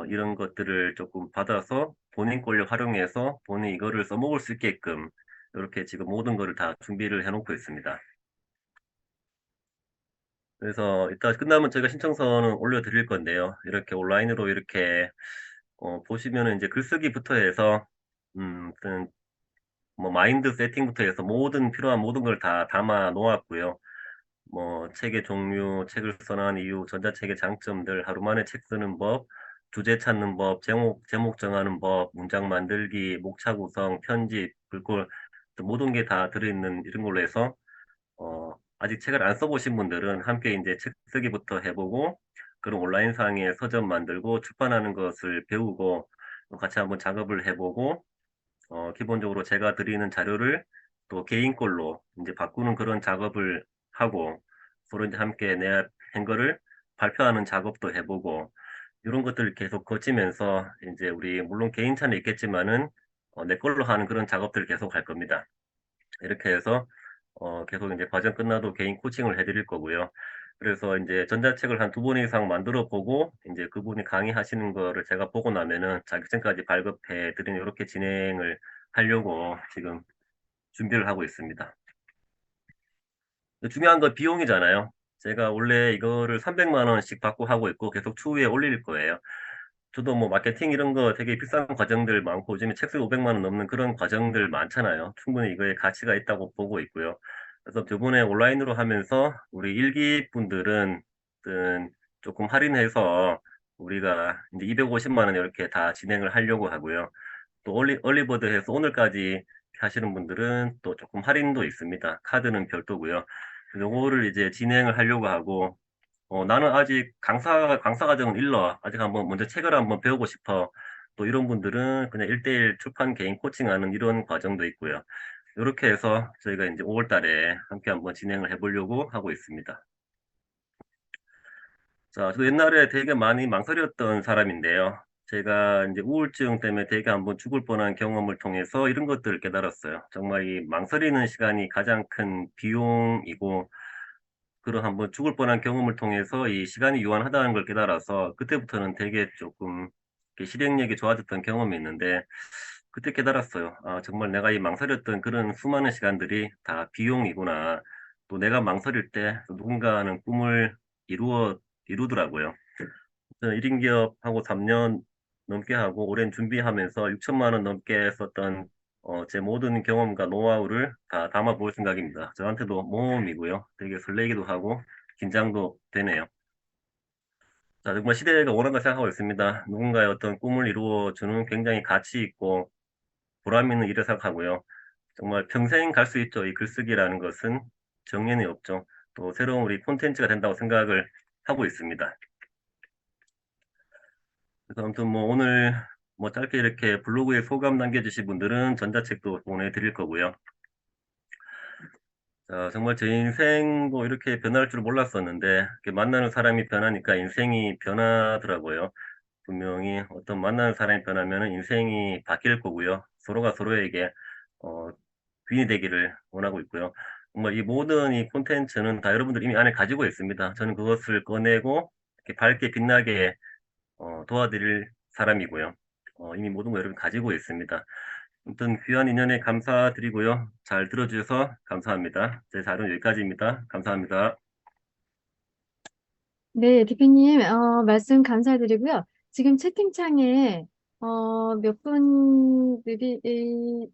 이런 것들을 조금 받아서 본인 걸로 활용해서 본인 이거를 써먹을 수 있게끔, 이렇게 지금 모든 거를 다 준비를 해놓고 있습니다. 그래서 이따 끝나면 저희가 신청서는 올려드릴 건데요. 이렇게 온라인으로 이렇게 보시면은 이제 글쓰기부터 해서 어떤 뭐 마인드 세팅부터 해서 모든 필요한 모든 걸 다 담아 놓았고요. 뭐 책의 종류, 책을 선호한 이유, 전자책의 장점들, 하루 만에 책 쓰는 법, 주제 찾는 법, 제목 정하는 법, 문장 만들기, 목차 구성, 편집, 글꼴 모든 게 다 들어있는 이런 걸로 해서 아직 책을 안 써보신 분들은 함께 이제 책 쓰기부터 해보고, 그런 온라인상에 서점 만들고 출판하는 것을 배우고, 같이 한번 작업을 해보고, 기본적으로 제가 드리는 자료를 또 개인 걸로 이제 바꾸는 그런 작업을 하고, 서로 이제 함께 한 거를 발표하는 작업도 해보고, 이런 것들을 계속 거치면서, 이제 우리, 물론 개인차는 있겠지만은, 내 걸로 하는 그런 작업들을 계속 할 겁니다. 이렇게 해서 계속 이제 과정 끝나도 개인 코칭을 해드릴 거고요. 그래서 이제 전자책을 한 2번 이상 만들어 보고 이제 그분이 강의하시는 거를 제가 보고 나면은 자격증까지 발급해 드리는 이렇게 진행을 하려고 지금 준비를 하고 있습니다. 중요한 건 비용이잖아요. 제가 원래 이거를 300만 원씩 받고 하고 있고 계속 추후에 올릴 거예요. 저도 뭐 마케팅 이런 거 되게 비싼 과정들 많고 요즘에 책수 500만 원 넘는 그런 과정들 많잖아요. 충분히 이거에 가치가 있다고 보고 있고요. 그래서 저번에 온라인으로 하면서 우리 일기 분들은 조금 할인해서 우리가 이제 250만 원 이렇게 다 진행을 하려고 하고요. 또 얼리버드 해서 오늘까지 하시는 분들은 또 조금 할인도 있습니다. 카드는 별도고요. 요거를 이제 진행을 하려고 하고 나는 아직 강사 과정은 일러. 아직 한번 먼저 책을 한번 배우고 싶어. 또 이런 분들은 그냥 1대1 출판 개인 코칭하는 이런 과정도 있고요. 이렇게 해서 저희가 이제 5월 달에 함께 한번 진행을 해보려고 하고 있습니다. 자, 저도 옛날에 되게 많이 망설였던 사람인데요. 제가 이제 우울증 때문에 되게 한번 죽을 뻔한 경험을 통해서 이런 것들을 깨달았어요. 정말 이 망설이는 시간이 가장 큰 비용이고, 그런 한번 죽을 뻔한 경험을 통해서 이 시간이 유한하다는 걸 깨달아서 그때부터는 되게 조금 이렇게 실행력이 좋아졌던 경험이 있는데 그때 깨달았어요. 아, 정말 내가 이 망설였던 그런 수많은 시간들이 다 비용이구나. 또 내가 망설일 때 누군가는 꿈을 이루더라고요. 저는 1인 기업하고 3년 넘게 하고 오랜 준비하면서 6천만 원 넘게 썼던 제 모든 경험과 노하우를 다 담아 볼 생각입니다. 저한테도 모험이고요. 되게 설레기도 하고 긴장도 되네요. 자, 정말 시대가 오는가 생각하고 있습니다. 누군가의 어떤 꿈을 이루어주는 굉장히 가치 있고 보람 있는 일을 생각하고요. 정말 평생 갈 수 있죠. 이 글쓰기라는 것은 정년이 없죠. 또 새로운 우리 콘텐츠가 된다고 생각을 하고 있습니다. 그래서 아무튼 뭐 오늘 뭐 짧게 이렇게 블로그에 소감 남겨주신 분들은 전자책도 보내드릴 거고요. 정말 제 인생도 이렇게 변할 줄 몰랐었는데, 이렇게 만나는 사람이 변하니까 인생이 변하더라고요. 분명히 어떤 만나는 사람이 변하면 인생이 바뀔 거고요. 서로가 서로에게, 어, 귀인이 되기를 원하고 있고요. 정말 이 모든 이 콘텐츠는 다 여러분들 이미 안에 가지고 있습니다. 저는 그것을 꺼내고, 이렇게 밝게 빛나게, 도와드릴 사람이고요. 이미 모든 거 여러분 가지고 있습니다. 아무튼 귀한 인연에 감사드리고요. 잘 들어주셔서 감사합니다. 제 자료는 여기까지입니다. 감사합니다. 네, 대표님, 말씀 감사드리고요. 지금 채팅창에, 몇 분들이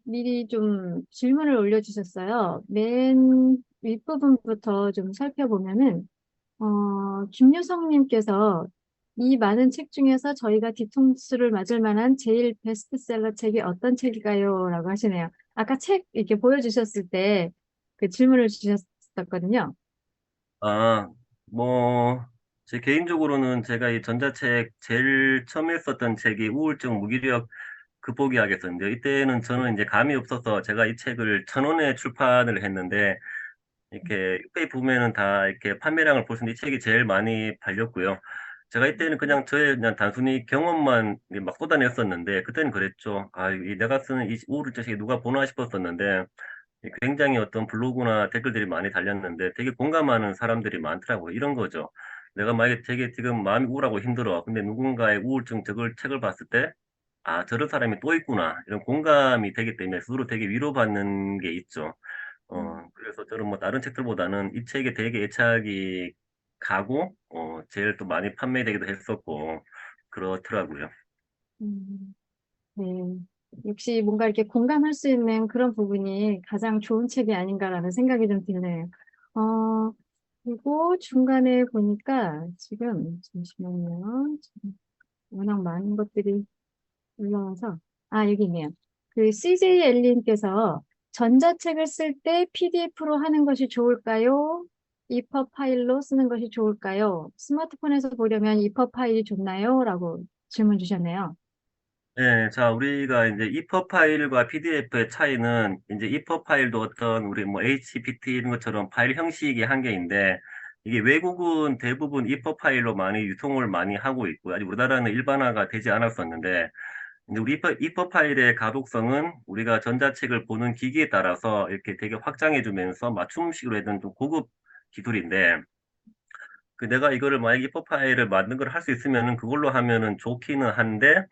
미리 좀 질문을 올려주셨어요. 맨 윗부분부터 좀 살펴보면은, 김유성님께서 이 많은 책 중에서 저희가 뒤통수를 맞을 만한 제일 베스트셀러 책이 어떤 책일까요? 라고 하시네요. 아까 책 이렇게 보여주셨을 때 그 질문을 주셨었거든요. 아, 뭐, 제 개인적으로는 제가 이 전자책 제일 처음에 썼던 책이 우울증 무기력 극복이 하겠었는데, 이때는 저는 이제 감이 없어서 제가 이 책을 1,000원에 출판을 했는데, 이렇게 페이 보면은 다 이렇게 판매량을 볼 수 있는 이 책이 제일 많이 팔렸고요. 제가 이때는 그냥 저의 그냥 단순히 경험만 이렇게 막 쏟아냈었는데, 그때는 그랬죠. 아, 이 내가 쓰는 이 우울증 책이 누가 보나 싶었었는데, 굉장히 어떤 블로그나 댓글들이 많이 달렸는데 되게 공감하는 사람들이 많더라고요. 이런 거죠. 내가 만약에 되게 지금 마음이 우울하고 힘들어. 근데 누군가의 우울증 저걸 책을 봤을 때, 아, 저런 사람이 또 있구나. 이런 공감이 되기 때문에 스스로 되게 위로받는 게 있죠. 그래서 저는 뭐 다른 책들보다는 이 책에 되게 애착이 가고, 제일 또 많이 판매되기도 했었고, 그렇더라고요. 음, 네. 역시 뭔가 이렇게 공감할 수 있는 그런 부분이 가장 좋은 책이 아닌가라는 생각이 좀 드네요. 어, 그리고 중간에 보니까 지금, 잠시만요. 지금 워낙 많은 것들이 올라와서, 아, 여기 있네요. 그 CJ 엘린께서 전자책을 쓸 때 PDF로 하는 것이 좋을까요? EPUB 파일로 쓰는 것이 좋을까요? 스마트폰에서 보려면 EPUB 파일이 좋나요? 라고 질문 주셨네요. 네, 자, 우리가 이제 EPUB 파일과 PDF의 차이는 이제 EPUB 파일도 어떤 우리 뭐 HPT 이런 것처럼 파일 형식의 한계인데 이게 외국은 대부분 EPUB 파일로 많이 유통을 많이 하고 있고요. 아직 우리나라는 일반화가 되지 않았었는데 이제 우리 EPUB 파일의 가독성은 우리가 전자책을 보는 기기에 따라서 이렇게 되게 확장해주면서 맞춤식으로 해둔 좀 고급 기술인데 그 내가 이거를 만약 EPUB 파일을 만든 걸 할 수 있으면은 그걸로 하면은 좋기는 한데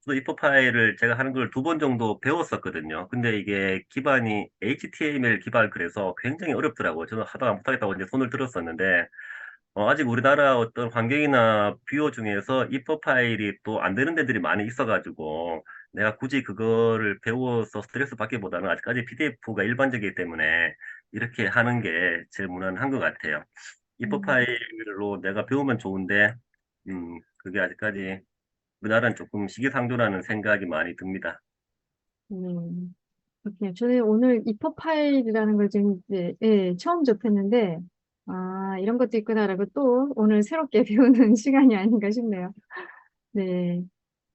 또 이퍼 파일을 제가 하는 걸 2번 정도 배웠었거든요. 근데 이게 기반이 HTML 기반 그래서 굉장히 어렵더라고요. 저는 하다가 못하겠다고 이제 손을 들었었는데, 아직 우리나라 어떤 환경이나 뷰어 중에서 이퍼 파일이 또 안 되는 데들이 많이 있어가지고, 내가 굳이 그거를 배워서 스트레스 받기보다는 아직까지 PDF가 일반적이기 때문에 이렇게 하는 게 제일 무난한 것 같아요. 이퍼 음, 파일로 내가 배우면 좋은데, 그게 아직까지 우리나라는 조금 시기상조라는 생각이 많이 듭니다. 그렇군요. 저는 오늘 이퍼 파일이라는 걸 지금 이제, 예, 처음 접했는데, 아, 이런 것도 있구나라고 또 오늘 새롭게 배우는 시간이 아닌가 싶네요. 네.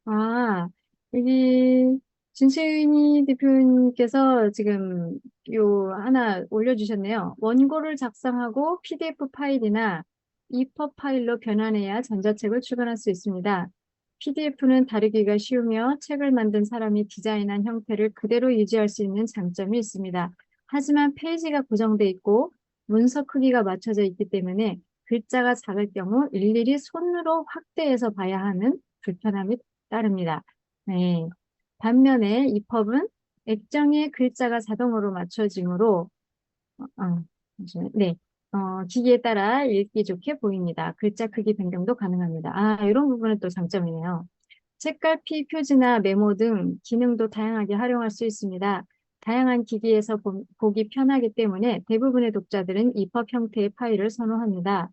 아, 여기 진수인이 대표님께서 지금 요 하나 올려주셨네요. 원고를 작성하고 PDF 파일이나 EPUB 파일로 변환해야 전자책을 출간할 수 있습니다. PDF는 다루기가 쉬우며 책을 만든 사람이 디자인한 형태를 그대로 유지할 수 있는 장점이 있습니다. 하지만 페이지가 고정돼 있고 문서 크기가 맞춰져 있기 때문에 글자가 작을 경우 일일이 손으로 확대해서 봐야 하는 불편함이 따릅니다. 네. 반면에 EPUB은 액정에 글자가 자동으로 맞춰지므로 잠시만요. 네. 기기에 따라 읽기 좋게 보입니다. 글자 크기 변경도 가능합니다. 아, 이런 부분은 또 장점이네요. 책갈피, 표지나 메모 등 기능도 다양하게 활용할 수 있습니다. 다양한 기기에서 보기 편하기 때문에 대부분의 독자들은 EPUB 형태의 파일을 선호합니다.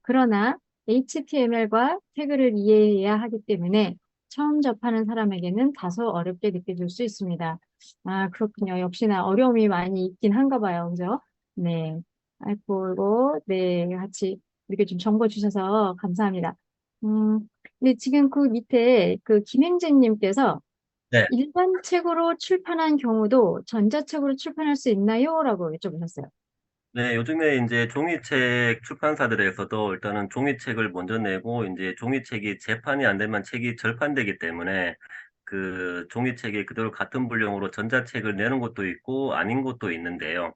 그러나 HTML과 태그를 이해해야 하기 때문에 처음 접하는 사람에게는 다소 어렵게 느껴질 수 있습니다. 아, 그렇군요. 역시나 어려움이 많이 있긴 한가 봐요. 그죠? 네. 아이고, 이거, 네. 같이 이렇게 좀 정보 주셔서 감사합니다. 음, 근데 지금 그 밑에 그 김행진님께서 네. 일반 책으로 출판한 경우도 전자책으로 출판할 수 있나요? 라고 여쭤보셨어요. 네, 요즘에 이제 종이책 출판사들에서도 일단은 종이책을 먼저 내고 이제 종이책이 재판이 안 되면 책이 절판되기 때문에 그 종이책이 그대로 같은 분량으로 전자책을 내는 것도 있고 아닌 것도 있는데요.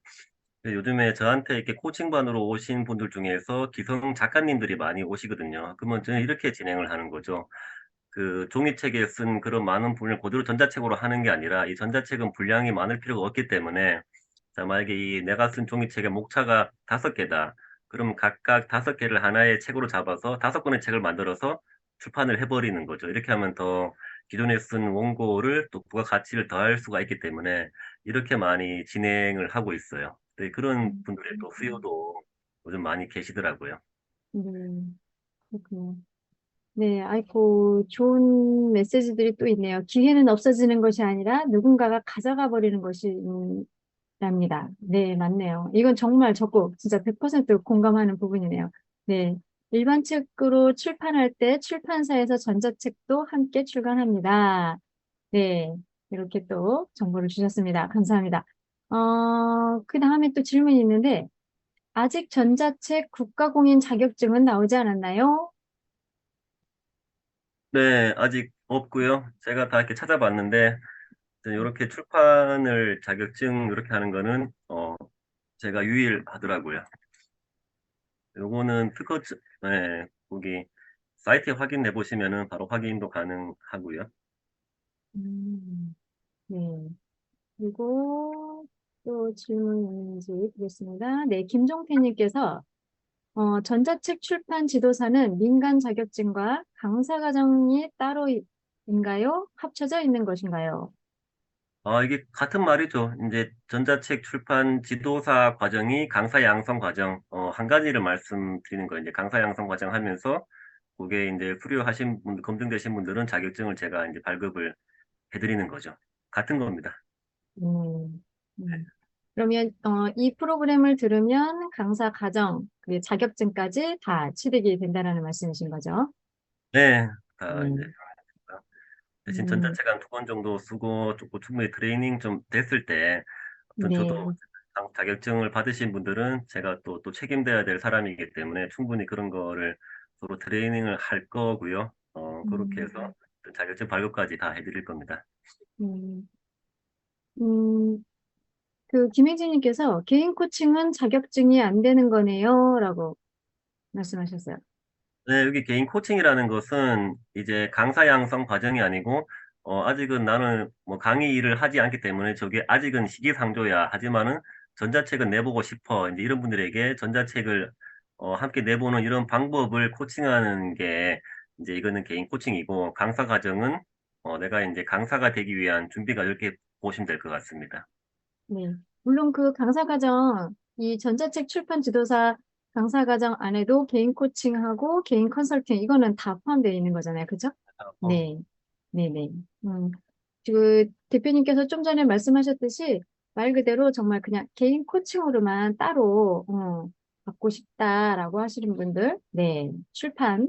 요즘에 저한테 이렇게 코칭반으로 오신 분들 중에서 기성 작가님들이 많이 오시거든요. 그러면 저는 이렇게 진행을 하는 거죠. 그 종이책에 쓴 그런 많은 분을 그대로 전자책으로 하는 게 아니라 이 전자책은 분량이 많을 필요가 없기 때문에 자, 만약에 이 내가 쓴 종이책의 목차가 5개다. 그럼 각각 5개를 하나의 책으로 잡아서 5권의 책을 만들어서 출판을 해버리는 거죠. 이렇게 하면 더 기존에 쓴 원고를 또 부가가치를 더할 수가 있기 때문에 이렇게 많이 진행을 하고 있어요. 네, 그런 분들의 또 수요도 요즘 많이 계시더라고요. 네, 그렇군요. 네, 아이고, 좋은 메시지들이 또 있네요. 기회는 없어지는 것이 아니라 누군가가 가져가 버리는 것이랍니다. 네, 맞네요. 이건 정말 적고 진짜 100% 공감하는 부분이네요. 네, 일반 책으로 출판할 때 출판사에서 전자책도 함께 출간합니다. 네, 이렇게 또 정보를 주셨습니다. 감사합니다. 그 다음에 또 질문이 있는데, 아직 전자책 국가공인 자격증은 나오지 않았나요? 네, 아직 없고요. 제가 다 이렇게 찾아봤는데 이렇게 출판을 자격증 이렇게 하는 거는 제가 유일하더라고요. 요거는 특허, 네, 거기 사이트에 확인해 보시면은 바로 확인도 가능하고요. 음, 네. 그리고 또 질문 있는지 보겠습니다. 네, 김종태님께서 전자책 출판 지도사는 민간 자격증과 강사 과정이 따로인가요? 합쳐져 있는 것인가요? 아, 이게 같은 말이죠. 이제 전자책 출판 지도사 과정이 강사 양성 과정, 한 가지를 말씀드리는 거예요. 이제 강사 양성 과정 하면서 그게 이제 수료하신 분, 검증되신 분들은 자격증을 제가 이제 발급을 해드리는 거죠. 같은 겁니다. 음, 그러면 이 프로그램을 들으면 강사 과정, 그리고 자격증까지 다 취득이 된다는 말씀이신 거죠? 네, 다 이제 음, 대신 음, 전자책 한 2권 정도 쓰고 조금 충분히 트레이닝 좀 됐을 때 어떤 저도 네. 자격증을 받으신 분들은 제가 또 책임져야 될 사람이기 때문에 충분히 그런 거를 서로 트레이닝을 할 거고요. 그렇게 음, 해서 자격증 발급까지 다 해드릴 겁니다. 음, 음, 그 김혜진님께서 개인 코칭은 자격증이 안 되는 거네요. 라고 말씀하셨어요. 네, 여기 개인 코칭이라는 것은 이제 강사 양성 과정이 아니고, 아직은 나는 뭐 강의 일을 하지 않기 때문에 저게 아직은 시기상조야. 하지만은 전자책은 내보고 싶어. 이제 이런 분들에게 전자책을 함께 내보는 이런 방법을 코칭하는 게 이제 이거는 개인 코칭이고, 강사 과정은 내가 이제 강사가 되기 위한 준비가 이렇게 보시면 될 것 같습니다. 네. 물론 그 강사 과정, 이 전자책 출판 지도사 강사 과정 안에도 개인 코칭하고 개인 컨설팅, 이거는 다 포함되어 있는 거잖아요. 그죠? 어, 네. 네네. 그 대표님께서 좀 전에 말씀하셨듯이 말 그대로 정말 그냥 개인 코칭으로만 따로, 받고 싶다라고 하시는 분들, 네. 출판,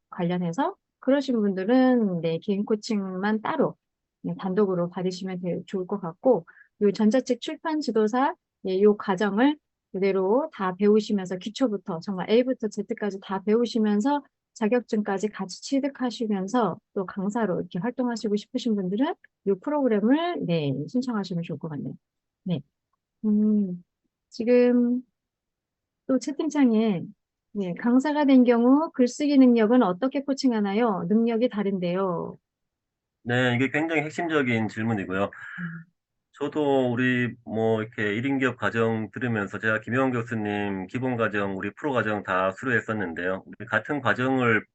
관련해서 그러신 분들은, 네. 개인 코칭만 따로, 네, 단독으로 받으시면 좋을 것 같고, 요 전자책 출판 지도사 예, 요 과정을 그대로 다 배우시면서 기초부터 정말 A부터 Z까지 다 배우시면서 자격증까지 같이 취득하시면서 또 강사로 이렇게 활동하시고 싶으신 분들은 요 프로그램을 네, 신청하시면 좋을 것 같네요. 네. 음, 지금 또 채팅창에 네, 강사가 된 경우 글쓰기 능력은 어떻게 코칭하나요? 능력이 다른데요. 네, 이게 굉장히 핵심적인 질문이고요. 음, 저도 우리 뭐 이렇게 1인 기업 과정 들으면서 제가 김영원 교수님 기본 과정, 우리 프로 과정 다 수료했었는데요. 우리 같은 과정을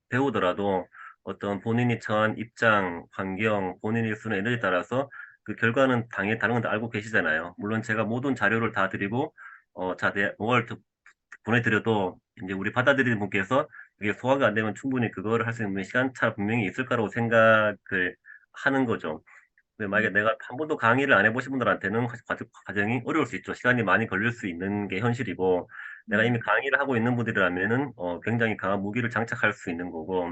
배우더라도 어떤 본인이 처한 입장, 환경, 본인이 쓰는 에너지에 따라서 그 결과는 당연히 다른 건 다 알고 계시잖아요. 물론 제가 모든 자료를 다 드리고 뭐를 보내드려도 이제 우리 받아들이는 분께서 그게 소화가 안 되면 충분히 그거를 할 수 있는 시간차 분명히 있을 거라고 생각을 하는 거죠. 근데 만약에 내가 한 번도 강의를 안 해보신 분들한테는 과정이 어려울 수 있죠. 시간이 많이 걸릴 수 있는 게 현실이고, 내가 이미 음, 강의를 하고 있는 분들이라면은, 굉장히 강한 무기를 장착할 수 있는 거고,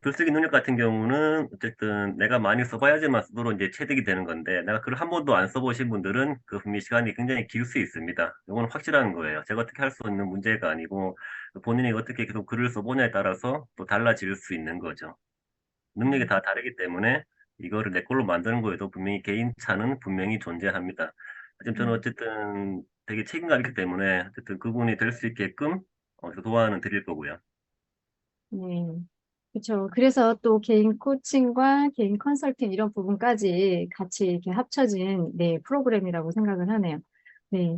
글쓰기 능력 같은 경우는 어쨌든 내가 많이 써봐야지만 스스로 이제 체득이 되는 건데, 내가 글을 한 번도 안 써보신 분들은 그 분명 시간이 굉장히 길 수 있습니다. 이건 확실한 거예요. 제가 어떻게 할 수 있는 문제가 아니고, 본인이 어떻게 계속 글을 써보냐에 따라서 또 달라질 수 있는 거죠. 능력이 다 다르기 때문에 이거를 내 걸로 만드는 거에도 분명히 개인차는 분명히 존재합니다. 지금 저는 어쨌든 되게 책임감 있기 때문에 어쨌든 그분이 될 수 있게끔 도와는 드릴 거고요. 네. 그렇죠. 그래서 또 개인 코칭과 개인 컨설팅 이런 부분까지 같이 이렇게 합쳐진 네, 프로그램이라고 생각을 하네요. 네.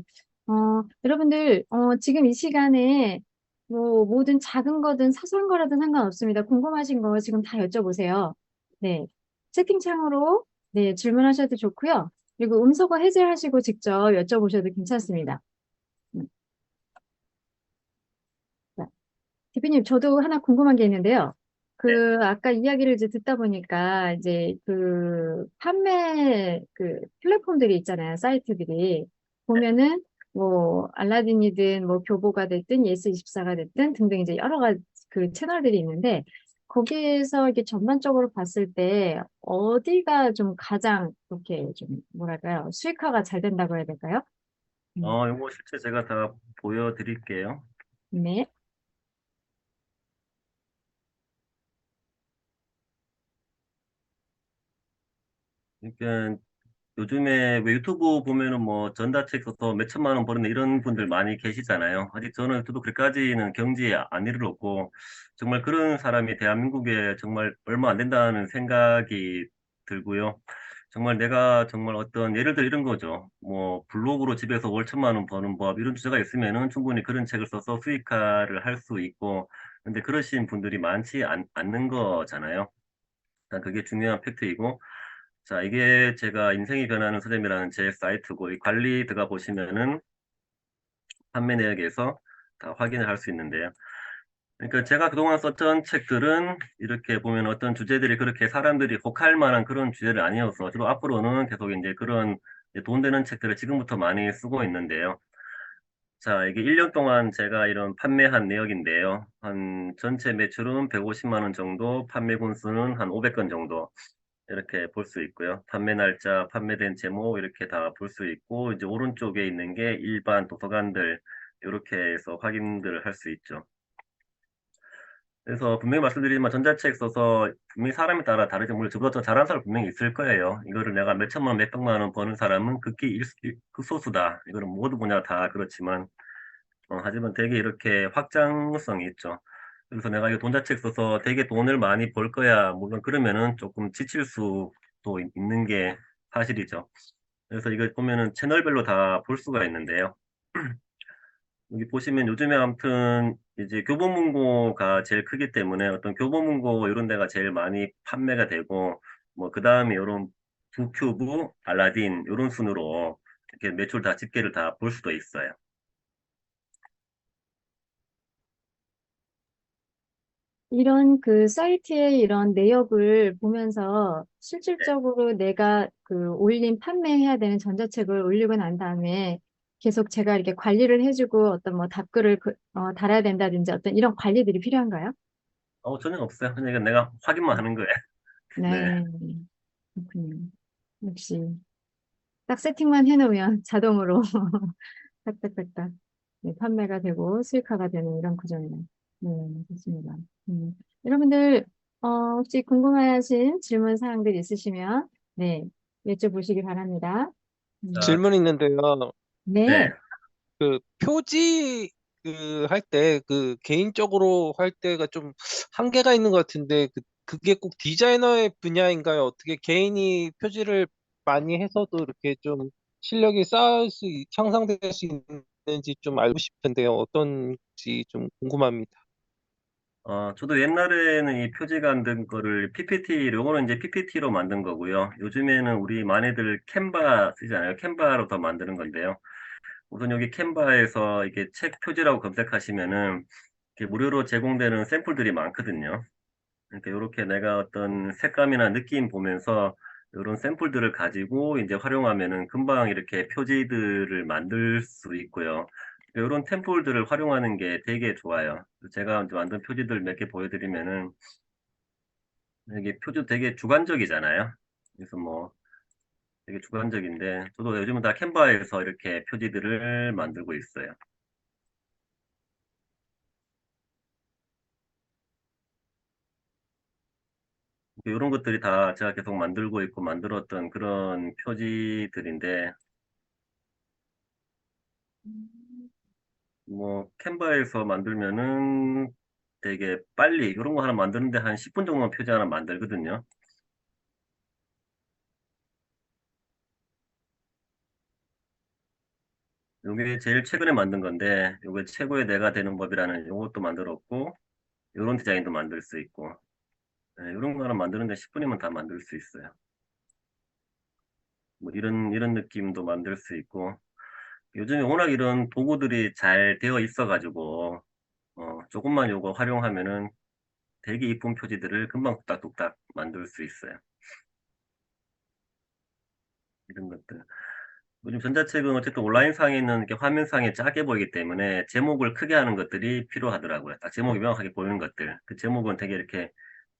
여러분들, 지금 이 시간에 뭐 뭐든 작은 거든 사소한 거라든 상관없습니다. 궁금하신 거 지금 다 여쭤보세요. 네. 채팅창으로 네, 질문하셔도 좋고요. 그리고 음소거 해제하시고 직접 여쭤보셔도 괜찮습니다. 음. 자, 대표님, 저도 하나 궁금한 게 있는데요. 네. 아까 이야기를 이제 듣다 보니까, 이제 판매 플랫폼들이 있잖아요. 사이트들이. 보면은, 뭐, 알라딘이든, 뭐, 교보가 됐든, 예스24가 됐든, 등등 이제 여러 가지 채널들이 있는데, 거기에서 이게 전반적으로 봤을 때, 어디가 좀 가장, 이렇게 좀, 뭐랄까요. 수익화가 잘 된다고 해야 될까요? 이거 실제 제가 다 보여드릴게요. 네. 그러니까 요즘에 왜 유튜브 보면은 뭐 전자책 써서 몇 천만 원 버는 이런 분들 많이 계시잖아요. 아직 저는 저도 그렇게까지는 경지에 안 이르렀고 정말 그런 사람이 대한민국에 정말 얼마 안 된다는 생각이 들고요. 정말 내가 정말 어떤 예를 들어 이런 거죠. 뭐 블로그로 집에서 월 천만 원 버는 법 이런 주제가 있으면은 충분히 그런 책을 써서 수익화를 할 수 있고 근데 그러신 분들이 많지 않는 거잖아요. 일단 그게 중요한 팩트이고 자, 이게 제가 인생이 변하는 서점이라는 제 사이트고, 이 관리 들어가 보시면은 판매 내역에서 다 확인을 할 수 있는데요. 그러니까 제가 그동안 썼던 책들은 이렇게 보면 어떤 주제들이 그렇게 사람들이 혹할 만한 그런 주제를 아니어서 저도 앞으로는 계속 이제 그런 이제 돈 되는 책들을 지금부터 많이 쓰고 있는데요. 자, 이게 1년 동안 제가 이런 판매한 내역인데요. 한 전체 매출은 150만 원 정도, 판매 건수는 한 500건 정도. 이렇게 볼 수 있고요. 판매 날짜, 판매된 제목 이렇게 다 볼 수 있고 이제 오른쪽에 있는 게 일반 도서관들 이렇게 해서 확인들을 할 수 있죠. 그래서 분명히 말씀드리지만 전자책 써서 분명히 사람에 따라 다르죠. 물론 저보다 더 잘하는 사람 분명히 있을 거예요. 이거를 내가 몇 천만 원, 몇 백만 원 버는 사람은 극소수다. 이거는 모두 분야 다 그렇지만 하지만 되게 이렇게 확장성이 있죠. 그래서 내가 이거 돈자책 써서 되게 돈을 많이 벌 거야. 물론 그러면은 조금 지칠 수도 있는 게 사실이죠. 그래서 이거 보면은 채널별로 다 볼 수가 있는데요. 여기 보시면 요즘에 아무튼 이제 교보문고가 제일 크기 때문에 어떤 교보문고 이런 데가 제일 많이 판매가 되고 뭐 그 다음에 이런 부큐브, 알라딘 이런 순으로 이렇게 매출 다 집계를 다 볼 수도 있어요. 이런 사이트의 이런 내역을 보면서 실질적으로 내가 올린 판매해야 되는 전자책을 올리고 난 다음에 계속 제가 이렇게 관리를 해주고 어떤 뭐 답글을 달아야 된다든지 어떤 이런 관리들이 필요한가요? 전혀 없어요. 그냥 이건 내가 확인만 하는 거예요. 네. 네, 그렇군요. 역시 딱 세팅만 해놓으면 자동으로 딱딱딱딱 네, 판매가 되고 수익화가 되는 이런 구조네요. 네, 좋습니다. 여러분들 혹시 궁금하신 질문 사항들 있으시면 네, 여쭤보시기 바랍니다. 자, 질문 있는데요. 네. 네, 그 표지 할 때 그 개인적으로 할 때가 좀 한계가 있는 것 같은데 그게 꼭 디자이너의 분야인가요? 어떻게 개인이 표지를 많이 해서도 이렇게 좀 실력이 향상될 수 있는지 좀 알고 싶은데요. 어떤지 좀 궁금합니다. 저도 옛날에는 이 표지가 만든 거를 요거는 이제 PPT로 만든 거고요. 요즘에는 우리 많이들 캔바 쓰잖아요. 캔바로 더 만드는 건데요. 우선 여기 캔바에서 이게 책 표지라고 검색하시면은 이렇게 무료로 제공되는 샘플들이 많거든요. 그러니까 이렇게 내가 어떤 색감이나 느낌 보면서 이런 샘플들을 가지고 이제 활용하면은 금방 이렇게 표지들을 만들 수 있고요. 이런 템플들을 활용하는 게 되게 좋아요. 제가 이제 만든 표지들 몇 개 보여드리면은 이게 표지 되게 주관적이잖아요. 그래서 뭐 되게 주관적인데 저도 요즘은 다 캔바에서 이렇게 표지들을 만들고 있어요. 이런 것들이 다 제가 계속 만들고 있고 만들었던 그런 표지들인데 뭐 캔바에서 만들면은 되게 빨리 이런 거 하나 만드는데 한 10분 정도만 표지 하나 만들거든요. 요게 제일 최근에 만든 건데 요게 최고의 내가 되는 법이라는 요것도 만들었고 요런 디자인도 만들 수 있고 네, 이런 거 하나 만드는데 10분이면 다 만들 수 있어요. 뭐 이런 느낌도 만들 수 있고 요즘에 워낙 이런 도구들이 잘 되어 있어가지고 조금만 요거 활용하면은 되게 이쁜 표지들을 금방 뚝딱뚝딱 만들 수 있어요. 이런 것들. 요즘 전자책은 어쨌든 온라인상에는 이렇게 화면상에 작게 보이기 때문에 제목을 크게 하는 것들이 필요하더라고요. 딱 제목이 명확하게 보이는 것들. 그 제목은 되게 이렇게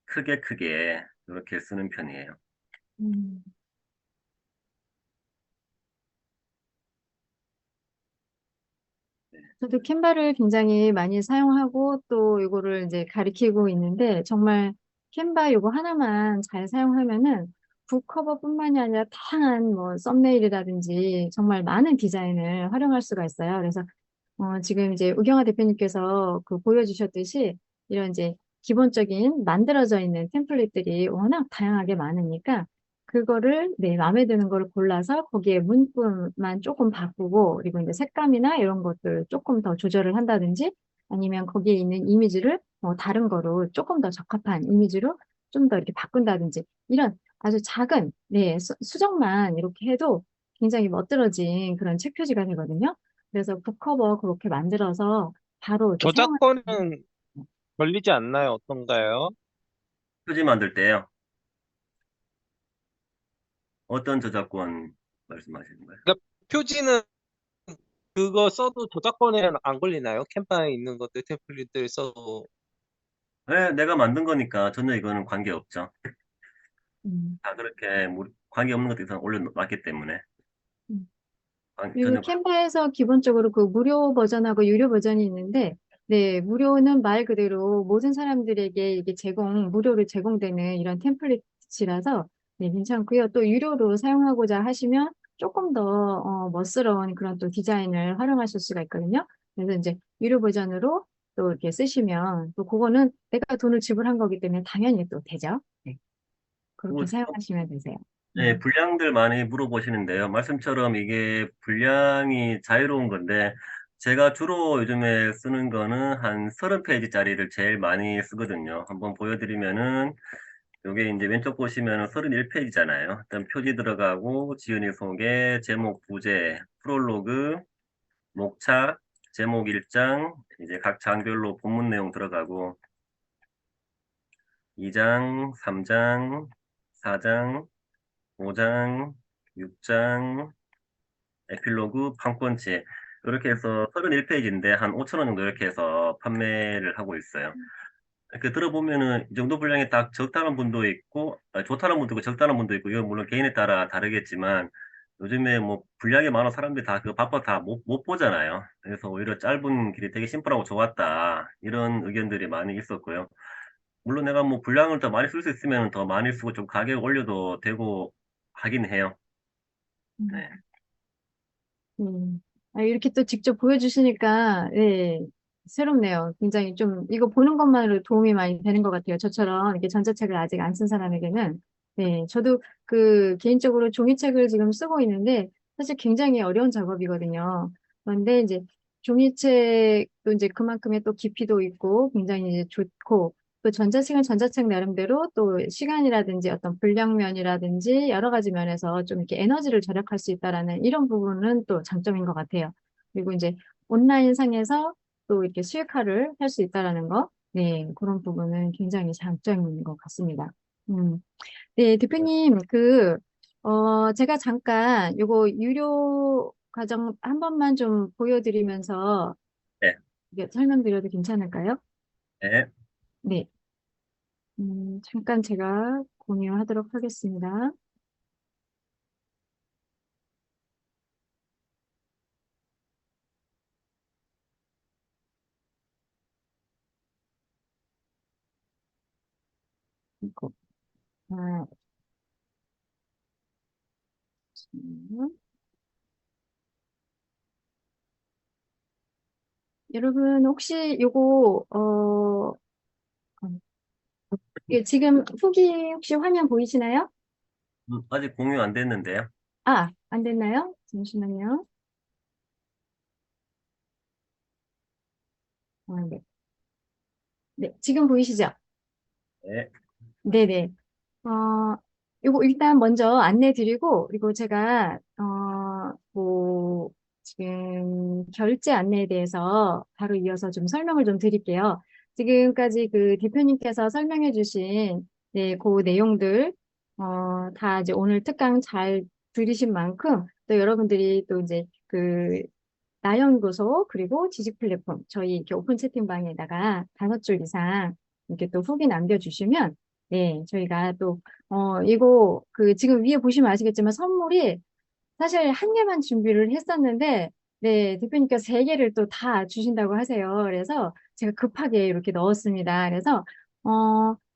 크게 이렇게 쓰는 편이에요. 음. 저도 캔바를 굉장히 많이 사용하고 또 이거를 이제 가리키고 있는데 정말 캔바 이거 하나만 잘 사용하면은 북 커버뿐만이 아니라 다양한 뭐 썸네일이라든지 정말 많은 디자인을 활용할 수가 있어요. 그래서 지금 이제 우경아 대표님께서 그 보여주셨듯이 이런 이제 기본적인 만들어져 있는 템플릿들이 워낙 다양하게 많으니까 그거를 내 마음에 드는 걸 골라서 거기에 문구만 조금 바꾸고 그리고 이제 색감이나 이런 것들 조금 더 조절을 한다든지 아니면 거기에 있는 이미지를 다른 거로 조금 더 적합한 이미지로 좀 더 이렇게 바꾼다든지 이런 아주 작은 네, 수정만 이렇게 해도 굉장히 멋들어진 그런 책 표지가 되거든요. 그래서 북커버 그렇게 만들어서 바로 이렇게 사용할 저작권은 수 있는 걸리지 않나요? 어떤가요? 표지 만들 때요. 어떤 저작권 말씀하시는 거예요? 그러니까 표지는 그거 써도 저작권에는 안 걸리나요? 캔바에 있는 것들 템플릿들 써도. 네, 내가 만든 거니까 전혀 이거는 관계없죠. 음. 다 그렇게 관계없는 것도 이상 올려놨기 때문에 음. 그리고 전혀 캔바에서 기본적으로 그 무료 버전하고 유료 버전이 있는데, 네, 무료는 말 그대로 모든 사람들에게 이게 무료로 제공되는 이런 템플릿이라서, 네, 괜찮고요. 또 유료로 사용하고자 하시면 조금 더, 멋스러운 그런 또 디자인을 활용하실 수가 있거든요. 그래서 이제 유료 버전으로 또 이렇게 쓰시면, 또 그거는 내가 돈을 지불한 거기 때문에 당연히 또 되죠. 네, 그렇게 뭐 사용하시면 되세요. 네, 분량들 많이 물어보시는데요. 말씀처럼 이게 분량이 자유로운 건데, 제가 주로 요즘에 쓰는 거는 한 30페이지짜리를 제일 많이 쓰거든요. 한번 보여드리면은, 요게 이제 왼쪽 보시면은 31페이지잖아요. 일단 표지 들어가고, 지은이 소개, 제목 부제, 프롤로그, 목차, 제목 1장, 이제 각 장별로 본문 내용 들어가고, 2장, 3장, 4장, 5장, 6장, 에필로그, 판권지 이렇게 해서 31페이지인데 한 5천 원 정도 이렇게 해서 판매를 하고 있어요. 이렇게 들어보면은 이 정도 분량이 딱 적당한 분도 있고 좋다는 분도 있고 적다는 분도 있고 이건 물론 개인에 따라 다르겠지만 요즘에 뭐 분량이 많아 사람들이 다 그거 바빠 다 못 보잖아요. 그래서 오히려 짧은 길이 되게 심플하고 좋았다 이런 의견들이 많이 있었고요. 물론 내가 뭐 분량을 더 많이 쓸 수 있으면 더 많이 쓰고 좀 가격 올려도 되고 하긴 해요. 음. 네. 이렇게 또 직접 보여주시니까, 네, 새롭네요. 굉장히 좀, 이거 보는 것만으로 도움이 많이 되는 것 같아요. 저처럼 이렇게 전자책을 아직 안 쓴 사람에게는. 네, 저도 그 개인적으로 종이책을 지금 쓰고 있는데, 사실 굉장히 어려운 작업이거든요. 그런데 이제 종이책도 이제 그만큼의 또 깊이도 있고, 굉장히 이제 좋고, 또 전자책은 전자책 나름대로 또 시간이라든지 어떤 분량면이라든지 여러 가지 면에서 좀 이렇게 에너지를 절약할 수 있다라는 이런 부분은 또 장점인 것 같아요. 그리고 이제 온라인 상에서 또 이렇게 수익화를 할 수 있다라는 거, 네, 그런 부분은 굉장히 장점인 것 같습니다. 음, 네, 대표님, 제가 잠깐 요거 유료 과정 한 번만 좀 보여드리면서 네. 이게 설명드려도 괜찮을까요? 네. 네. 잠깐 제가 공유하도록 하겠습니다. 이거, 아, 잠시만요. 여러분, 혹시 요거, 이게 지금 후기 혹시 화면 보이시나요? 아직 공유 안 됐는데요. 아, 안 됐나요? 잠시만요. 네. 네, 지금 보이시죠? 네. 네네. 요거 일단 먼저 안내 드리고, 그리고 제가, 지금 결제 안내에 대해서 바로 이어서 좀 설명을 좀 드릴게요. 지금까지 그 대표님께서 설명해 주신, 네, 그 내용들, 다 이제 오늘 특강 잘 들으신 만큼, 또 여러분들이 또 이제 그 나연구소, 그리고 지식 플랫폼, 저희 이렇게 오픈 채팅방에다가 5줄 이상 이렇게 또 후기 남겨주시면, 네, 저희가 또, 이거, 그, 지금 위에 보시면 아시겠지만 선물이 사실 한 개만 준비를 했었는데, 네, 대표님께서 3개를 또 다 주신다고 하세요. 그래서 제가 급하게 이렇게 넣었습니다. 그래서,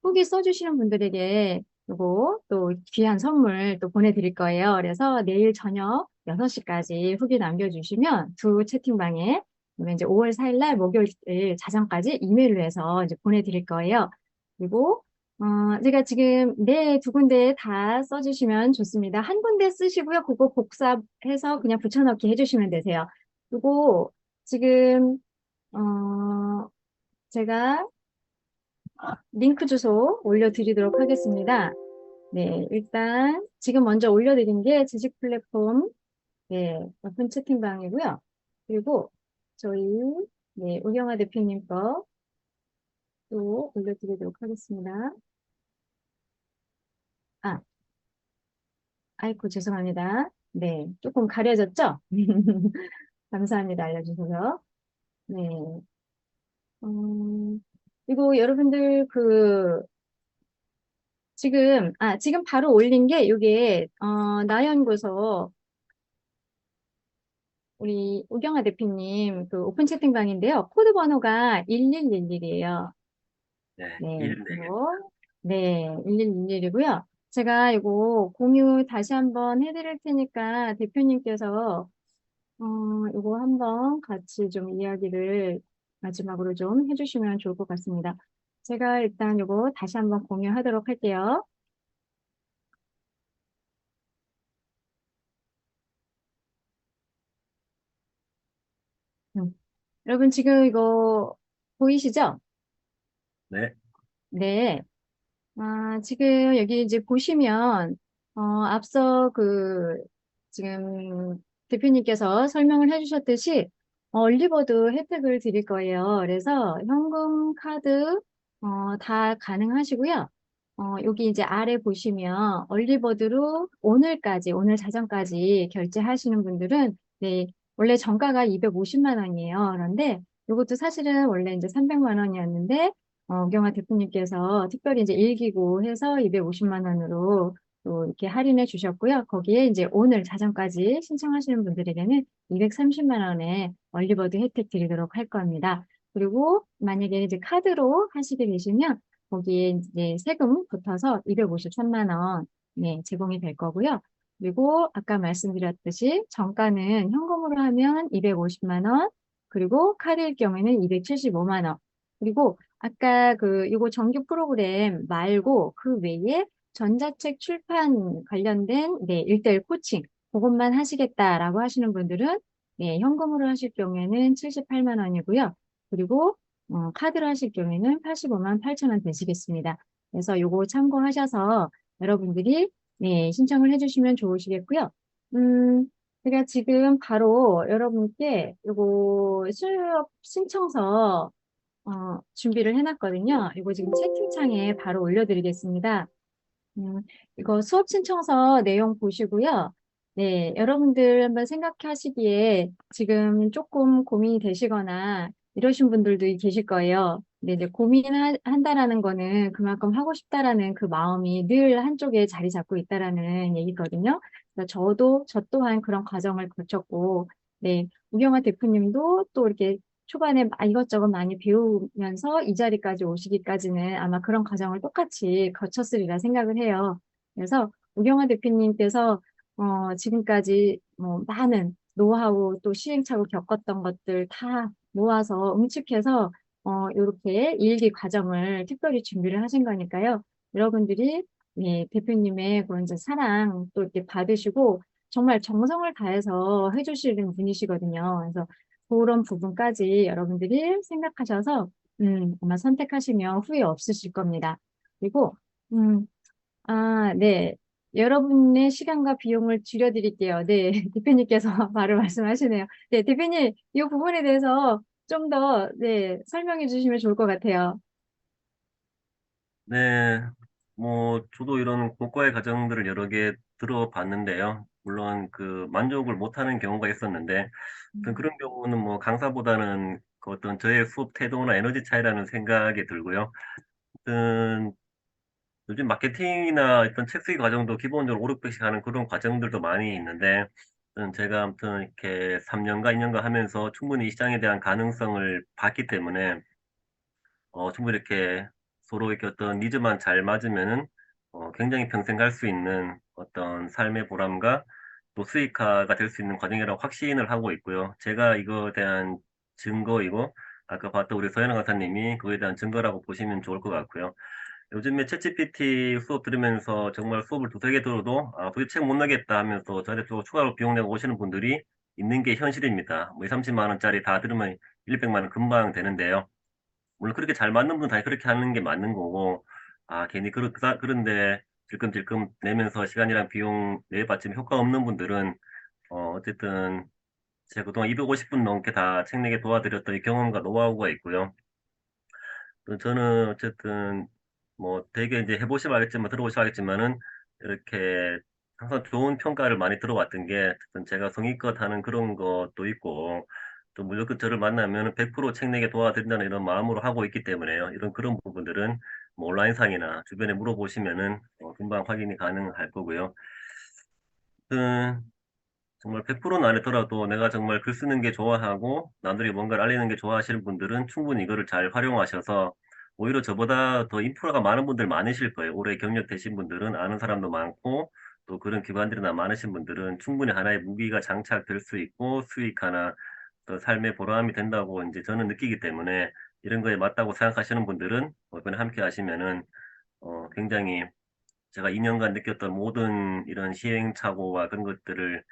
후기 써주시는 분들에게 요거 또 귀한 선물 또 보내드릴 거예요. 그래서 내일 저녁 6시까지 후기 남겨주시면 두 채팅방에 그러면 이제 5월 4일 날 목요일 자정까지 이메일로 해서 이제 보내드릴 거예요. 그리고 제가 지금 네, 2군데 다 써주시면 좋습니다. 한 군데 쓰시고요. 그거 복사해서 그냥 붙여넣기 해주시면 되세요. 그리고 지금, 제가 링크 주소 올려드리도록 하겠습니다. 네, 일단 지금 먼저 올려드린 게 지식 플랫폼, 네, 오픈 채팅방이고요. 그리고 저희, 네, 우경아 대표님 거 또 올려드리도록 하겠습니다. 아, 아이고, 죄송합니다. 네, 조금 가려졌죠? 감사합니다. 알려주셔서. 네. 그리고 여러분들 지금 바로 올린 게 이게, 나연구소, 우리 우경아 대표님 그 오픈 채팅방인데요. 코드 번호가 1111이에요. 네. 네, 네, 1111이고요. 제가 이거 공유 다시 한번 해드릴 테니까 대표님께서 이거 한번 같이 좀 이야기를 마지막으로 좀 해주시면 좋을 것 같습니다. 제가 일단 이거 다시 한번 공유하도록 할게요. 음. 여러분 지금 이거 보이시죠? 네. 네. 지금 여기 이제 보시면, 앞서 지금 대표님께서 설명을 해주셨듯이, 얼리버드 혜택을 드릴 거예요. 그래서 현금, 카드, 다 가능하시고요. 여기 이제 아래 보시면 얼리버드로 오늘 자정까지 결제하시는 분들은, 네, 원래 정가가 250만 원이에요. 그런데 이것도 사실은 원래 이제 300만 원이었는데, 우경아 대표님께서 특별히 이제 일기고 해서 250만 원으로 또 이렇게 할인해 주셨고요. 거기에 이제 오늘 자정까지 신청하시는 분들에게는 230만 원의 얼리버드 혜택 드리도록 할 겁니다. 그리고 만약에 이제 카드로 하시게 되시면 거기에 이제 세금 붙어서 253만 원, 네, 제공이 될 거고요. 그리고 아까 말씀드렸듯이 정가는 현금으로 하면 250만 원, 그리고 카드일 경우에는 275만 원. 그리고 아까 이거 정규 프로그램 말고 그 외에 전자책 출판 관련된 네, 1대1 코칭 그것만 하시겠다라고 하시는 분들은 네, 현금으로 하실 경우에는 78만 원이고요. 그리고 카드로 하실 경우에는 85만 8천 원 되시겠습니다. 그래서 요거 참고하셔서 여러분들이 네, 신청을 해주시면 좋으시겠고요. 제가 지금 바로 여러분께 요거 수업 신청서 준비를 해놨거든요. 이거 지금 채팅창에 바로 올려드리겠습니다. 음, 이거 수업 신청서 내용 보시고요. 네, 여러분들 한번 생각하시기에 지금 조금 고민이 되시거나 이러신 분들도 계실 거예요. 근데 이제 고민한다라는 거는 그만큼 하고 싶다라는 그 마음이 늘 한쪽에 자리 잡고 있다라는 얘기거든요. 그래서 저 또한 그런 과정을 거쳤고, 네, 우경화 대표님도 또 이렇게 초반에 이것저것 많이 배우면서 이 자리까지 오시기까지는 아마 그런 과정을 똑같이 거쳤으리라 생각을 해요. 그래서 우경화 대표님께서 지금까지 뭐 많은 노하우 또 시행착오 겪었던 것들 다 모아서 응축해서 이렇게 일기 과정을 특별히 준비를 하신 거니까요. 여러분들이 예, 대표님의 그런 이제 사랑 또 이렇게 받으시고 정말 정성을 다해서 해주시는 분이시거든요. 그래서 그런 부분까지 여러분들이 생각하셔서 아마 선택하시면 후회 없으실 겁니다. 그리고 음, 네. 여러분의 시간과 비용을 줄여드릴게요. 네. 대표님께서 바로 말씀하시네요. 네. 대표님, 이 부분에 대해서 좀 더, 네, 설명해 주시면 좋을 것 같아요. 네, 뭐, 저도 이런 고가의 과정들을 여러 개 들어봤는데요. 물론 그 만족을 못하는 경우가 있었는데, 어떤 그런 경우는 뭐 강사보다는 그 어떤 저의 수업 태도나 에너지 차이라는 생각이 들고요. 어떤 요즘 마케팅이나 어떤 책 쓰기 과정도 기본적으로 5, 600씩 하는 그런 과정들도 많이 있는데, 제가 아무튼 이렇게 3년간, 2년간 하면서 충분히 이 시장에 대한 가능성을 봤기 때문에, 충분히 이렇게 서로 이렇게 어떤 니즈만 잘 맞으면은, 굉장히 평생 갈 수 있는 어떤 삶의 보람과 또 수익화가 될 수 있는 과정이라고 확신을 하고 있고요. 제가 이거에 대한 증거이고, 아까 봤던 우리 서현아 강사님이 그거에 대한 증거라고 보시면 좋을 것 같고요. 요즘에 챗GPT 수업 들으면서 정말 수업을 두세 개 들어도 도대체 책 못 나겠다 하면서 저한테 또 추가로 비용 내고 오시는 분들이 있는 게 현실입니다. 뭐 2, 30만 원짜리 다 들으면 1, 200만 원 금방 되는데요. 물론 그렇게 잘 맞는 분은 당연히 그렇게 하는 게 맞는 거고, 괜히 그런데 질끔질끔 내면서 시간이랑 비용 내봤지만 효과 없는 분들은, 어쨌든 제가 그동안 250분 넘게 다 책 내게 도와드렸던 이 경험과 노하우가 있고요. 또 저는 어쨌든 뭐 되게 이제 해보시면 알겠지만 들어보시면 알겠지만은 이렇게 항상 좋은 평가를 많이 들어왔던 게 어쨌든 제가 성의껏 하는 그런 것도 있고 또 무조건 저를 만나면 100%책 내게 도와드린다는 이런 마음으로 하고 있기 때문에요. 이런 그런 부분들은 뭐 온라인상이나 주변에 물어보시면은 금방 확인이 가능할 거고요. 그 정말 100%는 아니더라도 내가 정말 글 쓰는 게 좋아하고 남들이 뭔가를 알리는 게 좋아하시는 분들은 충분히 이거를 잘 활용하셔서 오히려 저보다 더 인프라가 많은 분들 많으실 거예요. 오래 경력 되신 분들은 아는 사람도 많고 또 그런 기관들이나 많으신 분들은 충분히 하나의 무기가 장착될 수 있고 수익 하나 또 삶의 보람이 된다고 이제 저는 느끼기 때문에 이런 거에 맞다고 생각하시는 분들은 이번에 함께 하시면은 굉장히 제가 2년간 느꼈던 모든 이런 시행착오와 그런 것들을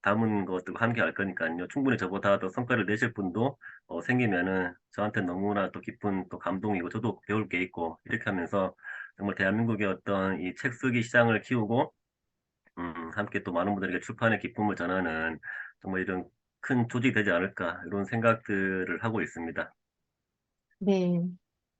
담은 것들과 함께 할 거니까요. 충분히 저보다 더 성과를 내실 분도 생기면은 저한테 너무나 또 깊은 또 감동이고 저도 배울 게 있고 이렇게 하면서 정말 대한민국의 어떤 이 책 쓰기 시장을 키우고 함께 또 많은 분들에게 출판의 기쁨을 전하는 정말 이런 큰 조직이 되지 않을까 이런 생각들을 하고 있습니다. 네.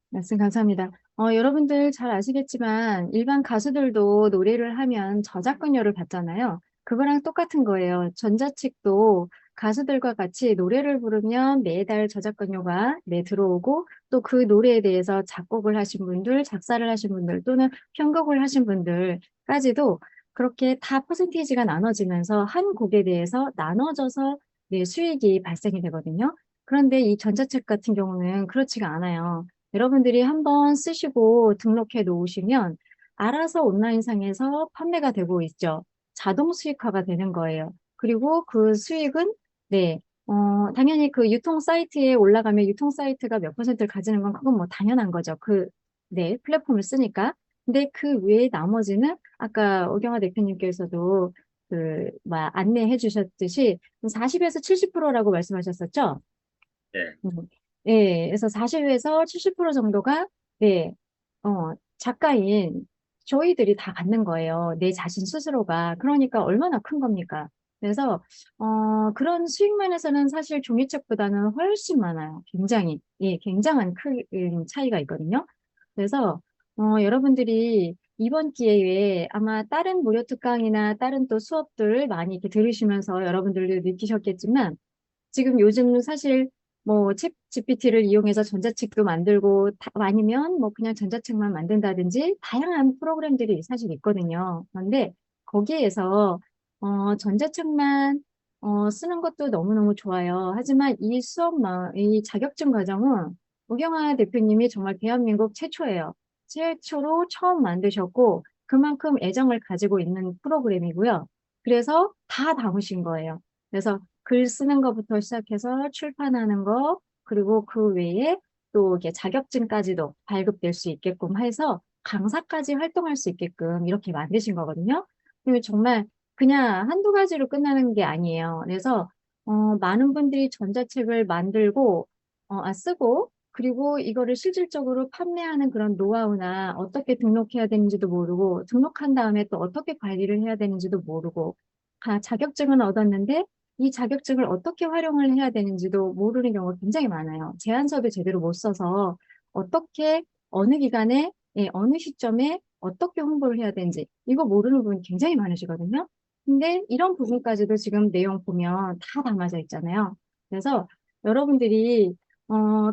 말씀 감사합니다. 여러분들 잘 아시겠지만 일반 가수들도 노래를 하면 저작권료를 받잖아요. 그거랑 똑같은 거예요. 전자책도 가수들과 같이 노래를 부르면 매달 저작권료가 들어오고 또 그 노래에 대해서 작곡을 하신 분들, 작사를 하신 분들 또는 편곡을 하신 분들까지도 그렇게 다 퍼센테이지가 나눠지면서 한 곡에 대해서 나눠져서 수익이 발생이 되거든요. 그런데 이 전자책 같은 경우는 그렇지가 않아요. 여러분들이 한번 쓰시고 등록해 놓으시면 알아서 온라인상에서 판매가 되고 있죠. 자동 수익화가 되는 거예요. 그리고 그 수익은, 네, 당연히 그 유통 사이트에 올라가면 유통 사이트가 몇 퍼센트를 가지는 건 그건 뭐 당연한 거죠. 네, 플랫폼을 쓰니까. 근데 그 외에 나머지는 아까 오경화 대표님께서도 안내해 주셨듯이 40에서 70%라고 말씀하셨었죠? 네. 음. 네, 그래서 40에서 70% 정도가, 네, 작가인 저희들이 다 갖는 거예요. 내 자신 스스로가. 그러니까 얼마나 큰 겁니까? 그래서, 그런 수익 면에서는 사실 종이책보다는 훨씬 많아요. 굉장히. 예, 굉장한 큰 차이가 있거든요. 그래서, 여러분들이 이번 기회에 아마 다른 무료 특강이나 다른 또 수업들 많이 이렇게 들으시면서 여러분들도 느끼셨겠지만, 지금 요즘 사실 뭐 챗 GPT를 이용해서 전자책도 만들고 아니면 뭐 그냥 전자책만 만든다든지 다양한 프로그램들이 사실 있거든요. 그런데 거기에서 전자책만 쓰는 것도 너무너무 좋아요. 하지만 이 자격증 과정은 우경아 대표님이 정말 대한민국 최초예요. 최초로 처음 만드셨고 그만큼 애정을 가지고 있는 프로그램이고요. 그래서 다 담으신 거예요. 그래서 글 쓰는 것부터 시작해서 출판하는 거, 그리고 그 외에 또 이게 자격증까지도 발급될 수 있게끔 해서 강사까지 활동할 수 있게끔 이렇게 만드신 거거든요. 그리고 정말 그냥 한두 가지로 끝나는 게 아니에요. 그래서 많은 분들이 전자책을 만들고 쓰고 그리고 이거를 실질적으로 판매하는 그런 노하우나 어떻게 등록해야 되는지도 모르고 등록한 다음에 또 어떻게 관리를 해야 되는지도 모르고 자격증은 얻었는데 이 자격증을 어떻게 활용을 해야 되는지도 모르는 경우가 굉장히 많아요. 제안서도 제대로 못 써서 어떻게 어느 기간에 어느 시점에 어떻게 홍보를 해야 되는지 이거 모르는 분이 굉장히 많으시거든요. 근데 이런 부분까지도 지금 내용 보면 다 담아져 있잖아요. 그래서 여러분들이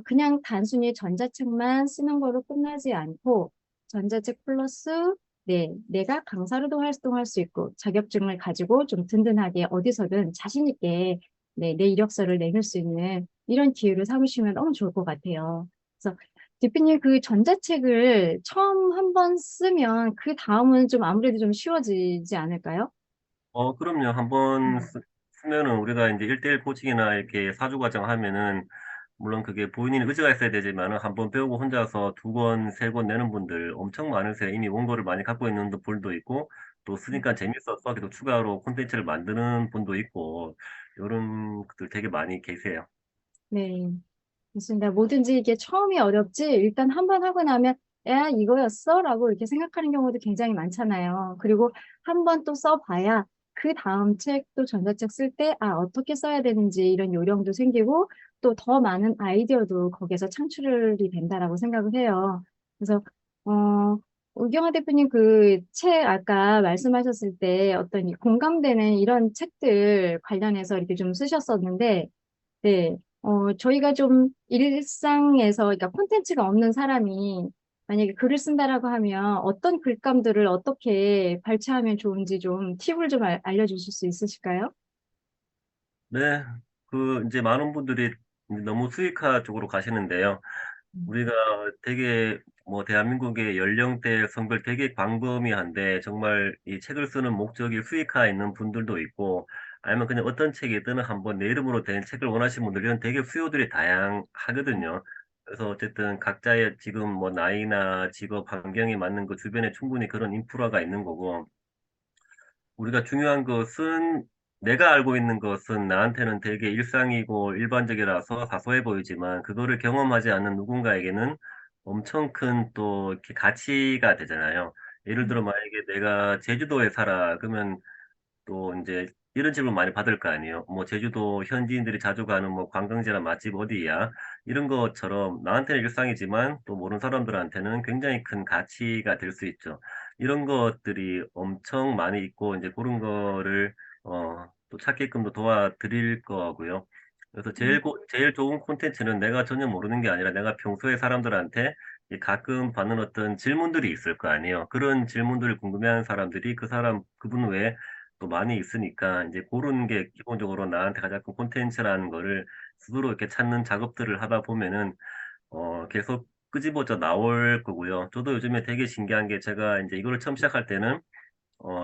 그냥 단순히 전자책만 쓰는 거로 끝나지 않고 전자책 플러스 내가 강사로도 활동할 수 있고 자격증을 가지고 좀 든든하게 어디서든 자신 있게 내 이력서를 내밀 수 있는 이런 기회를 삼으시면 너무 좋을 것 같아요. 그래서 대표님 그 전자책을 처음 한번 쓰면 그 다음은 좀 아무래도 좀 쉬워지지 않을까요? 그럼요. 한번 쓰면은 우리가 이제 1대1 코칭이나 이렇게 사주 과정 하면은 물론 그게 본인의 의지가 있어야 되지만은 한번 배우고 혼자서 두 권, 세 권 내는 분들 엄청 많으세요. 이미 원고를 많이 갖고 있는 분도 있고 또 쓰니까 재밌어서 계속 추가로 콘텐츠를 만드는 분도 있고 이런 것들 되게 많이 계세요. 네. 맞습니다. 뭐든지 이게 처음이 어렵지, 일단 한 번 하고 나면, 야, 이거였어? 라고 이렇게 생각하는 경우도 굉장히 많잖아요. 그리고 한 번 또 써봐야 그 다음 책도 전자책 쓸 때, 어떻게 써야 되는지 이런 요령도 생기고, 또 더 많은 아이디어도 거기에서 창출이 된다라고 생각을 해요. 그래서, 우경아 대표님 그 책 아까 말씀하셨을 때 어떤 공감되는 이런 책들 관련해서 이렇게 좀 쓰셨었는데, 네. 저희가 좀 일상에서, 그러니까 콘텐츠가 없는 사람이 만약에 글을 쓴다라고 하면 어떤 글감들을 어떻게 발췌하면 좋은지 좀 팁을 좀 알려주실 수 있으실까요? 네. 이제 많은 분들이 이제 너무 수익화 쪽으로 가시는데요. 우리가 되게 뭐 대한민국의 연령대 성별 되게 광범위한데 정말 이 책을 쓰는 목적이 수익화 있는 분들도 있고 아니면 그냥 어떤 책이든 한번 내 이름으로 된 책을 원하시는 분들은 되게 수요들이 다양하거든요. 그래서 어쨌든 각자의 지금 뭐 나이나 직업 환경에 맞는 그 주변에 충분히 그런 인프라가 있는 거고 우리가 중요한 것은 내가 알고 있는 것은 나한테는 되게 일상이고 일반적이라서 사소해 보이지만 그거를 경험하지 않는 누군가에게는 엄청 큰 또 이렇게 가치가 되잖아요. 예를 들어 만약에 내가 제주도에 살아 그러면 또 이제 이런 질문 많이 받을 거 아니에요. 뭐 제주도 현지인들이 자주 가는 뭐 관광지나 맛집 어디야? 이런 것처럼 나한테는 일상이지만 또 모르는 사람들한테는 굉장히 큰 가치가 될 수 있죠. 이런 것들이 엄청 많이 있고 이제 그런 거를 또 찾게끔도 도와드릴 거고요. 그래서 제일 좋은 콘텐츠는 내가 전혀 모르는 게 아니라 내가 평소에 사람들한테 이 가끔 받는 어떤 질문들이 있을 거 아니에요. 그런 질문들을 궁금해하는 사람들이 그분 외에 또 많이 있으니까 이제 그런 게 기본적으로 나한테 가장 큰 콘텐츠라는 거를 스스로 이렇게 찾는 작업들을 하다 보면은 계속 끄집어져 나올 거고요. 저도 요즘에 되게 신기한 게 제가 이제 이거를 처음 시작할 때는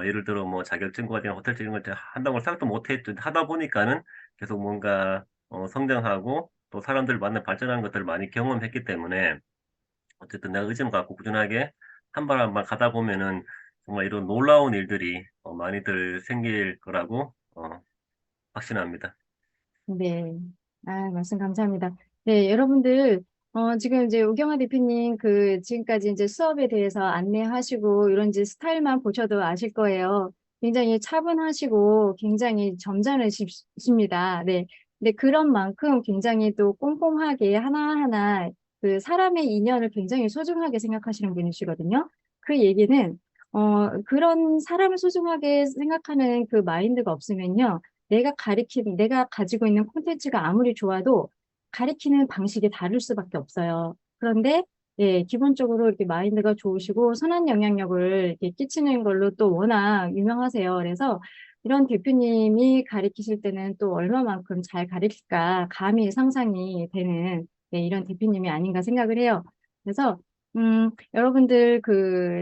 예를 들어 뭐 자격증 과정, 호텔 쪽인 걸 한다고 생각도 못 했죠. 하다 보니까는 계속 뭔가 성장하고 또 사람들 만나 발전하는 것들을 많이 경험했기 때문에 어쨌든 내가 의지만 갖고 꾸준하게 한 발 한 발 가다 보면은 정말 이런 놀라운 일들이 많이들 생길 거라고 확신합니다. 네. 말씀 감사합니다. 네, 여러분들, 지금 이제 우경아 대표님 지금까지 이제 수업에 대해서 안내하시고 이런지 스타일만 보셔도 아실 거예요. 굉장히 차분하시고 굉장히 점잖으십니다. 네. 근데 그런 만큼 굉장히 또 꼼꼼하게 하나하나 사람의 인연을 굉장히 소중하게 생각하시는 분이시거든요. 그 얘기는, 그런 사람을 소중하게 생각하는 그 마인드가 없으면요. 내가 가지고 있는 콘텐츠가 아무리 좋아도 가리키는 방식이 다를 수밖에 없어요. 그런데 예, 기본적으로 이렇게 마인드가 좋으시고 선한 영향력을 이렇게 끼치는 걸로 또 워낙 유명하세요. 그래서 이런 대표님이 가리키실 때는 또 얼마만큼 잘 가리킬까 감히 상상이 되는 네, 이런 대표님이 아닌가 생각을 해요. 그래서 여러분들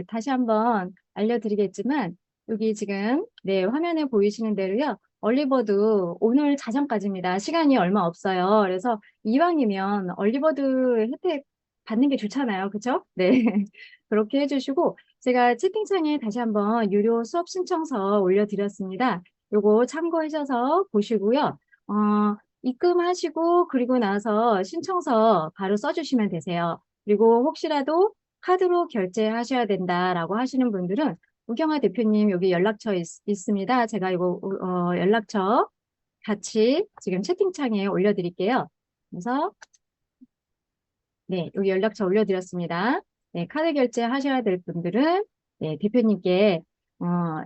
다시 한번 알려드리겠지만 여기 지금 네, 화면에 보이시는 대로요. 얼리버드 오늘 자정까지입니다. 시간이 얼마 없어요. 그래서 이왕이면 얼리버드 혜택 받는 게 좋잖아요. 그죠? 네. 그렇게 해주시고 제가 채팅창에 다시 한번 유료 수업 신청서 올려드렸습니다. 요거 참고하셔서 보시고요. 입금하시고 그리고 나서 신청서 바로 써주시면 되세요. 그리고 혹시라도 카드로 결제하셔야 된다라고 하시는 분들은 우경아 대표님 여기 연락처 있습니다. 제가 이거 연락처 같이 지금 채팅창에 올려드릴게요. 그래서 네, 여기 연락처 올려드렸습니다. 네, 카드 결제하셔야 될 분들은 네, 대표님께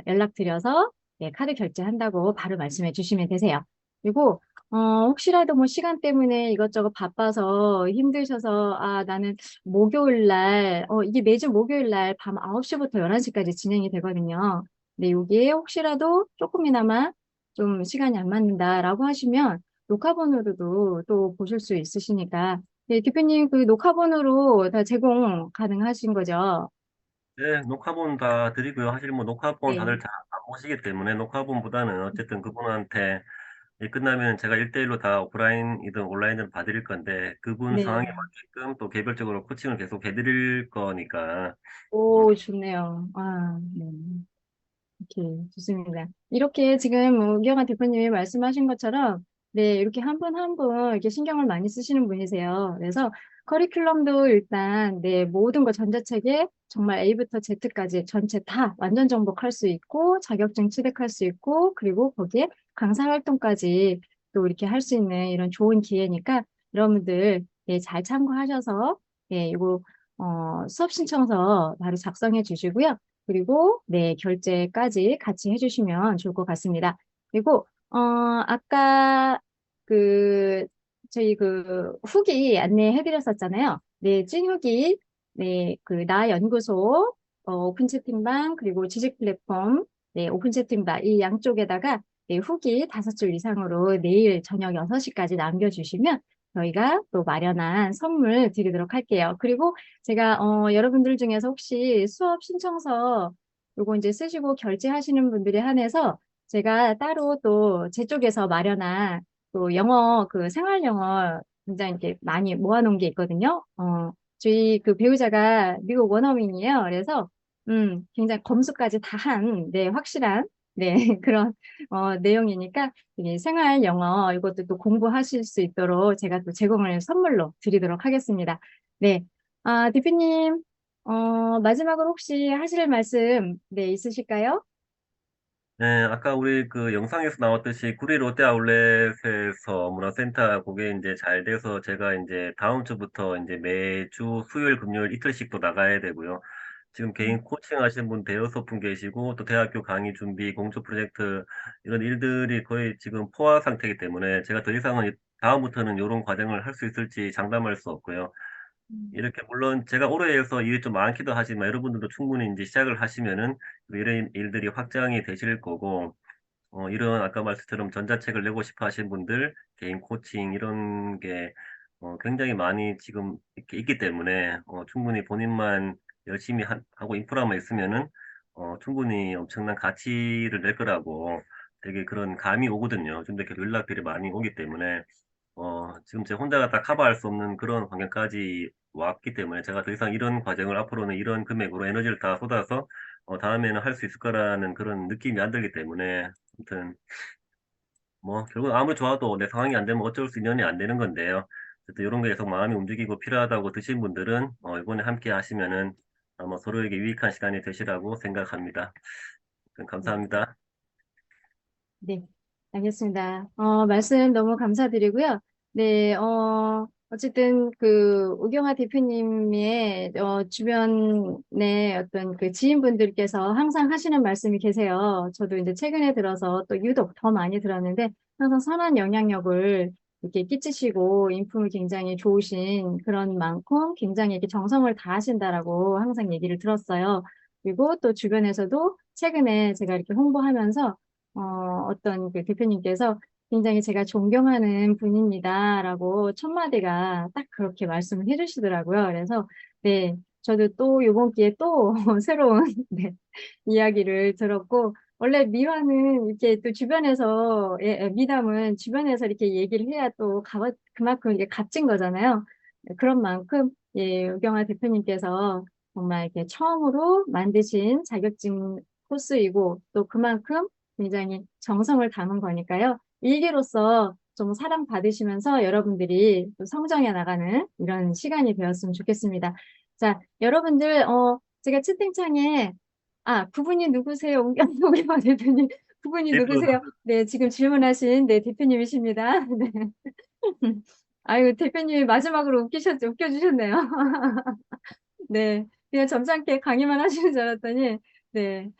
연락드려서 네, 카드 결제한다고 바로 말씀해 주시면 되세요. 그리고 혹시라도 뭐 시간 때문에 이것저것 바빠서 힘드셔서 나는 목요일 날 이게 매주 목요일 날 밤 9시부터 11시까지 진행이 되거든요. 근데 여기에 혹시라도 조금이나마 좀 시간이 안 맞는다라고 하시면 녹화본으로도 또 보실 수 있으시니까 네, 대표님, 녹화본으로 다 제공 가능하신 거죠? 네, 녹화본 다 드리고요. 사실 뭐 녹화본 네, 다들 잘 안 보시기 때문에 녹화본보다는 어쨌든 그분한테 끝나면 제가 1대1로 다 오프라인이든 온라인이든 봐드릴 건데 그분 상황에 네. 맞게끔 또 개별적으로 코칭을 계속 해드릴 거니까 음, 오, 좋네요. 네. 오케이, 좋습니다. 이렇게 지금 우경아 대표님이 말씀하신 것처럼, 네, 이렇게 한 분 한 분 이렇게 신경을 많이 쓰시는 분이세요. 그래서 커리큘럼도 일단, 네, 모든 거 전자책에 정말 A부터 Z까지 전체 다 완전 정복할 수 있고, 자격증 취득할 수 있고, 그리고 거기에 강사 활동까지 또 이렇게 할 수 있는 이런 좋은 기회니까, 여러분들, 네, 잘 참고하셔서, 네, 이거, 수업 신청서 바로 작성해 주시고요. 그리고 네, 결제까지 같이 해주시면 좋을 것 같습니다. 그리고 아까 그 저희 후기 안내해 드렸었잖아요. 네, 찐 후기. 네, 나 연구소 오픈 채팅방 그리고 지식 플랫폼 네, 오픈 채팅방 이 양쪽에다가 네, 후기 5줄 이상으로 내일 저녁 6시까지 남겨주시면 저희가 또 마련한 선물 드리도록 할게요. 그리고 제가 여러분들 중에서 혹시 수업 신청서 요거 이제 쓰시고 결제하시는 분들에 한해서 제가 따로 또 제 쪽에서 마련한 또 영어 생활 영어 굉장히 이렇게 많이 모아놓은 게 있거든요. 저희 배우자가 미국 원어민이에요. 그래서 굉장히 검수까지 다 한 네, 확실한 네, 그런 내용이니까 이 생활 영어 이것도 또 공부하실 수 있도록 제가 또 제공을 선물로 드리도록 하겠습니다. 네. 대표님, 마지막으로 혹시 하실 말씀, 네, 있으실까요? 네, 아까 우리 그 영상에서 나왔듯이 구리 롯데 아울렛에서 문화센터 그게 이제 잘 돼서 제가 이제 다음 주부터 이제 매주 수요일, 금요일 이틀씩 또 나가야 되고요. 지금 개인 코칭 하시는 분 대여섯 분 계시고 또 대학교 강의 준비, 공조 프로젝트 이런 일들이 거의 지금 포화 상태이기 때문에 제가 더 이상은 다음부터는 이런 과정을 할 수 있을지 장담할 수 없고요. 이렇게 물론 제가 올해 해서 일이 좀 많기도 하지만 여러분들도 충분히 이제 시작을 하시면은 이런 일들이 확장이 되실 거고 이런 아까 말씀처럼 전자책을 내고 싶어 하신 분들 개인 코칭 이런 게 굉장히 많이 지금 이렇게 있기 때문에 충분히 본인만 열심히 하고 인프라만 있으면은 충분히 엄청난 가치를 낼 거라고 되게 그런 감이 오거든요. 좀 이렇게 연락들이 많이 오기 때문에 지금 제 혼자가 다 커버할 수 없는 그런 환경까지 왔기 때문에 제가 더 이상 이런 과정을 앞으로는 이런 금액으로 에너지를 다 쏟아서 다음에는 할 수 있을 거라는 그런 느낌이 안 들기 때문에 아무튼 뭐 결국 아무리 좋아도 내 상황이 안 되면 어쩔 수 있는 안 되는 건데요. 어쨌든 이런 게 계속 마음이 움직이고 필요하다고 드신 분들은 이번에 함께 하시면은 아마 서로에게 유익한 시간이 되시라고 생각합니다. 감사합니다. 네, 알겠습니다. 말씀 너무 감사드리고요. 네, 어쨌든 우경아 대표님의 주변에 어떤 지인분들께서 항상 하시는 말씀이 계세요. 저도 이제 최근에 들어서 또 유독 더 많이 들었는데 항상 선한 영향력을 이렇게 끼치시고 인품이 굉장히 좋으신 그런 만큼 굉장히 이렇게 정성을 다하신다라고 항상 얘기를 들었어요. 그리고 또 주변에서도 최근에 제가 이렇게 홍보하면서 어떤 그 대표님께서 굉장히 제가 존경하는 분입니다라고 첫 마디가 딱 그렇게 말씀을 해주시더라고요. 그래서 네, 저도 또 이번 기회에 또 새로운 네, 이야기를 들었고 원래 미화는 이렇게 또 주변에서 미담은 주변에서 이렇게 얘기를 해야 또 그만큼 이게 값진 거잖아요. 그런 만큼 우경아 대표님께서 정말 이렇게 처음으로 만드신 자격증 코스이고 또 그만큼 굉장히 정성을 담은 거니까요. 일기로서 좀 사랑받으시면서 여러분들이 또 성장해 나가는 이런 시간이 되었으면 좋겠습니다. 자, 여러분들, 제가 채팅창에, 그분이 누구세요? 우경아 대표님. 그분이 누구세요? 네, 지금 질문하신, 네, 대표님이십니다. 네. 아유, 대표님이 마지막으로 웃겨주셨네요. 네, 그냥 점잖게 강의만 하시는 줄 알았더니, 네.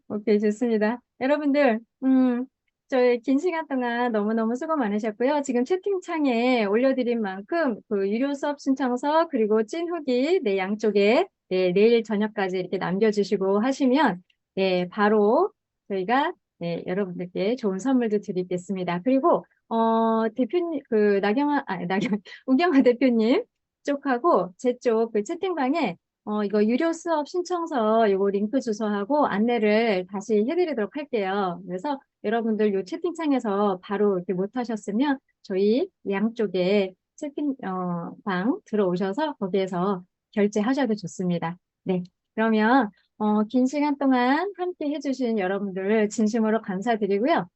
오케이, 좋습니다. 여러분들, 저희 긴 시간 동안 너무너무 수고 많으셨고요. 지금 채팅창에 올려드린 만큼 그 유료 수업 신청서 그리고 찐 후기 네, 양쪽에 네, 내일 저녁까지 이렇게 남겨주시고 하시면 네, 바로 저희가 네, 여러분들께 좋은 선물도 드리겠습니다. 그리고 대표님 그 우경아 대표님 쪽하고 제 쪽 그 채팅방에 이거 유료 수업 신청서 요거 링크 주소하고 안내를 다시 해드리도록 할게요. 그래서 여러분들 요 채팅창에서 바로 이렇게 못 하셨으면 저희 양쪽에 방 들어오셔서 거기에서 결제하셔도 좋습니다. 네. 그러면, 긴 시간 동안 함께 해주신 여러분들 진심으로 감사드리고요.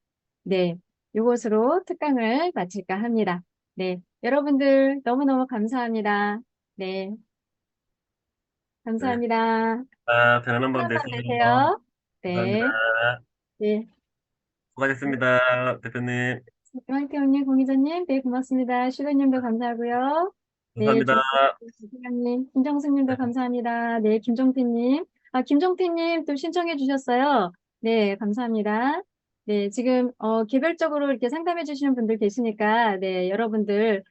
네. 요것으로 특강을 마칠까 합니다. 네. 여러분들 너무너무 감사합니다. 네. 감사합니다. 편안한 밤 편한 밤 되세요. 되세요. 감사합니다. 네. 네. 수고하셨습니다, 대표님. 황태훈님, 공기자님, 네, 고맙습니다. 슈가님도 감사하고요. 네, 감사합니다. 김정님, 김정수님도 감사합니다. 네, 김종태님. 김종태님 또 신청해 주셨어요. 네, 감사합니다. 네, 지금, 개별적으로 이렇게 상담해 주시는 분들 계시니까, 네, 여러분들,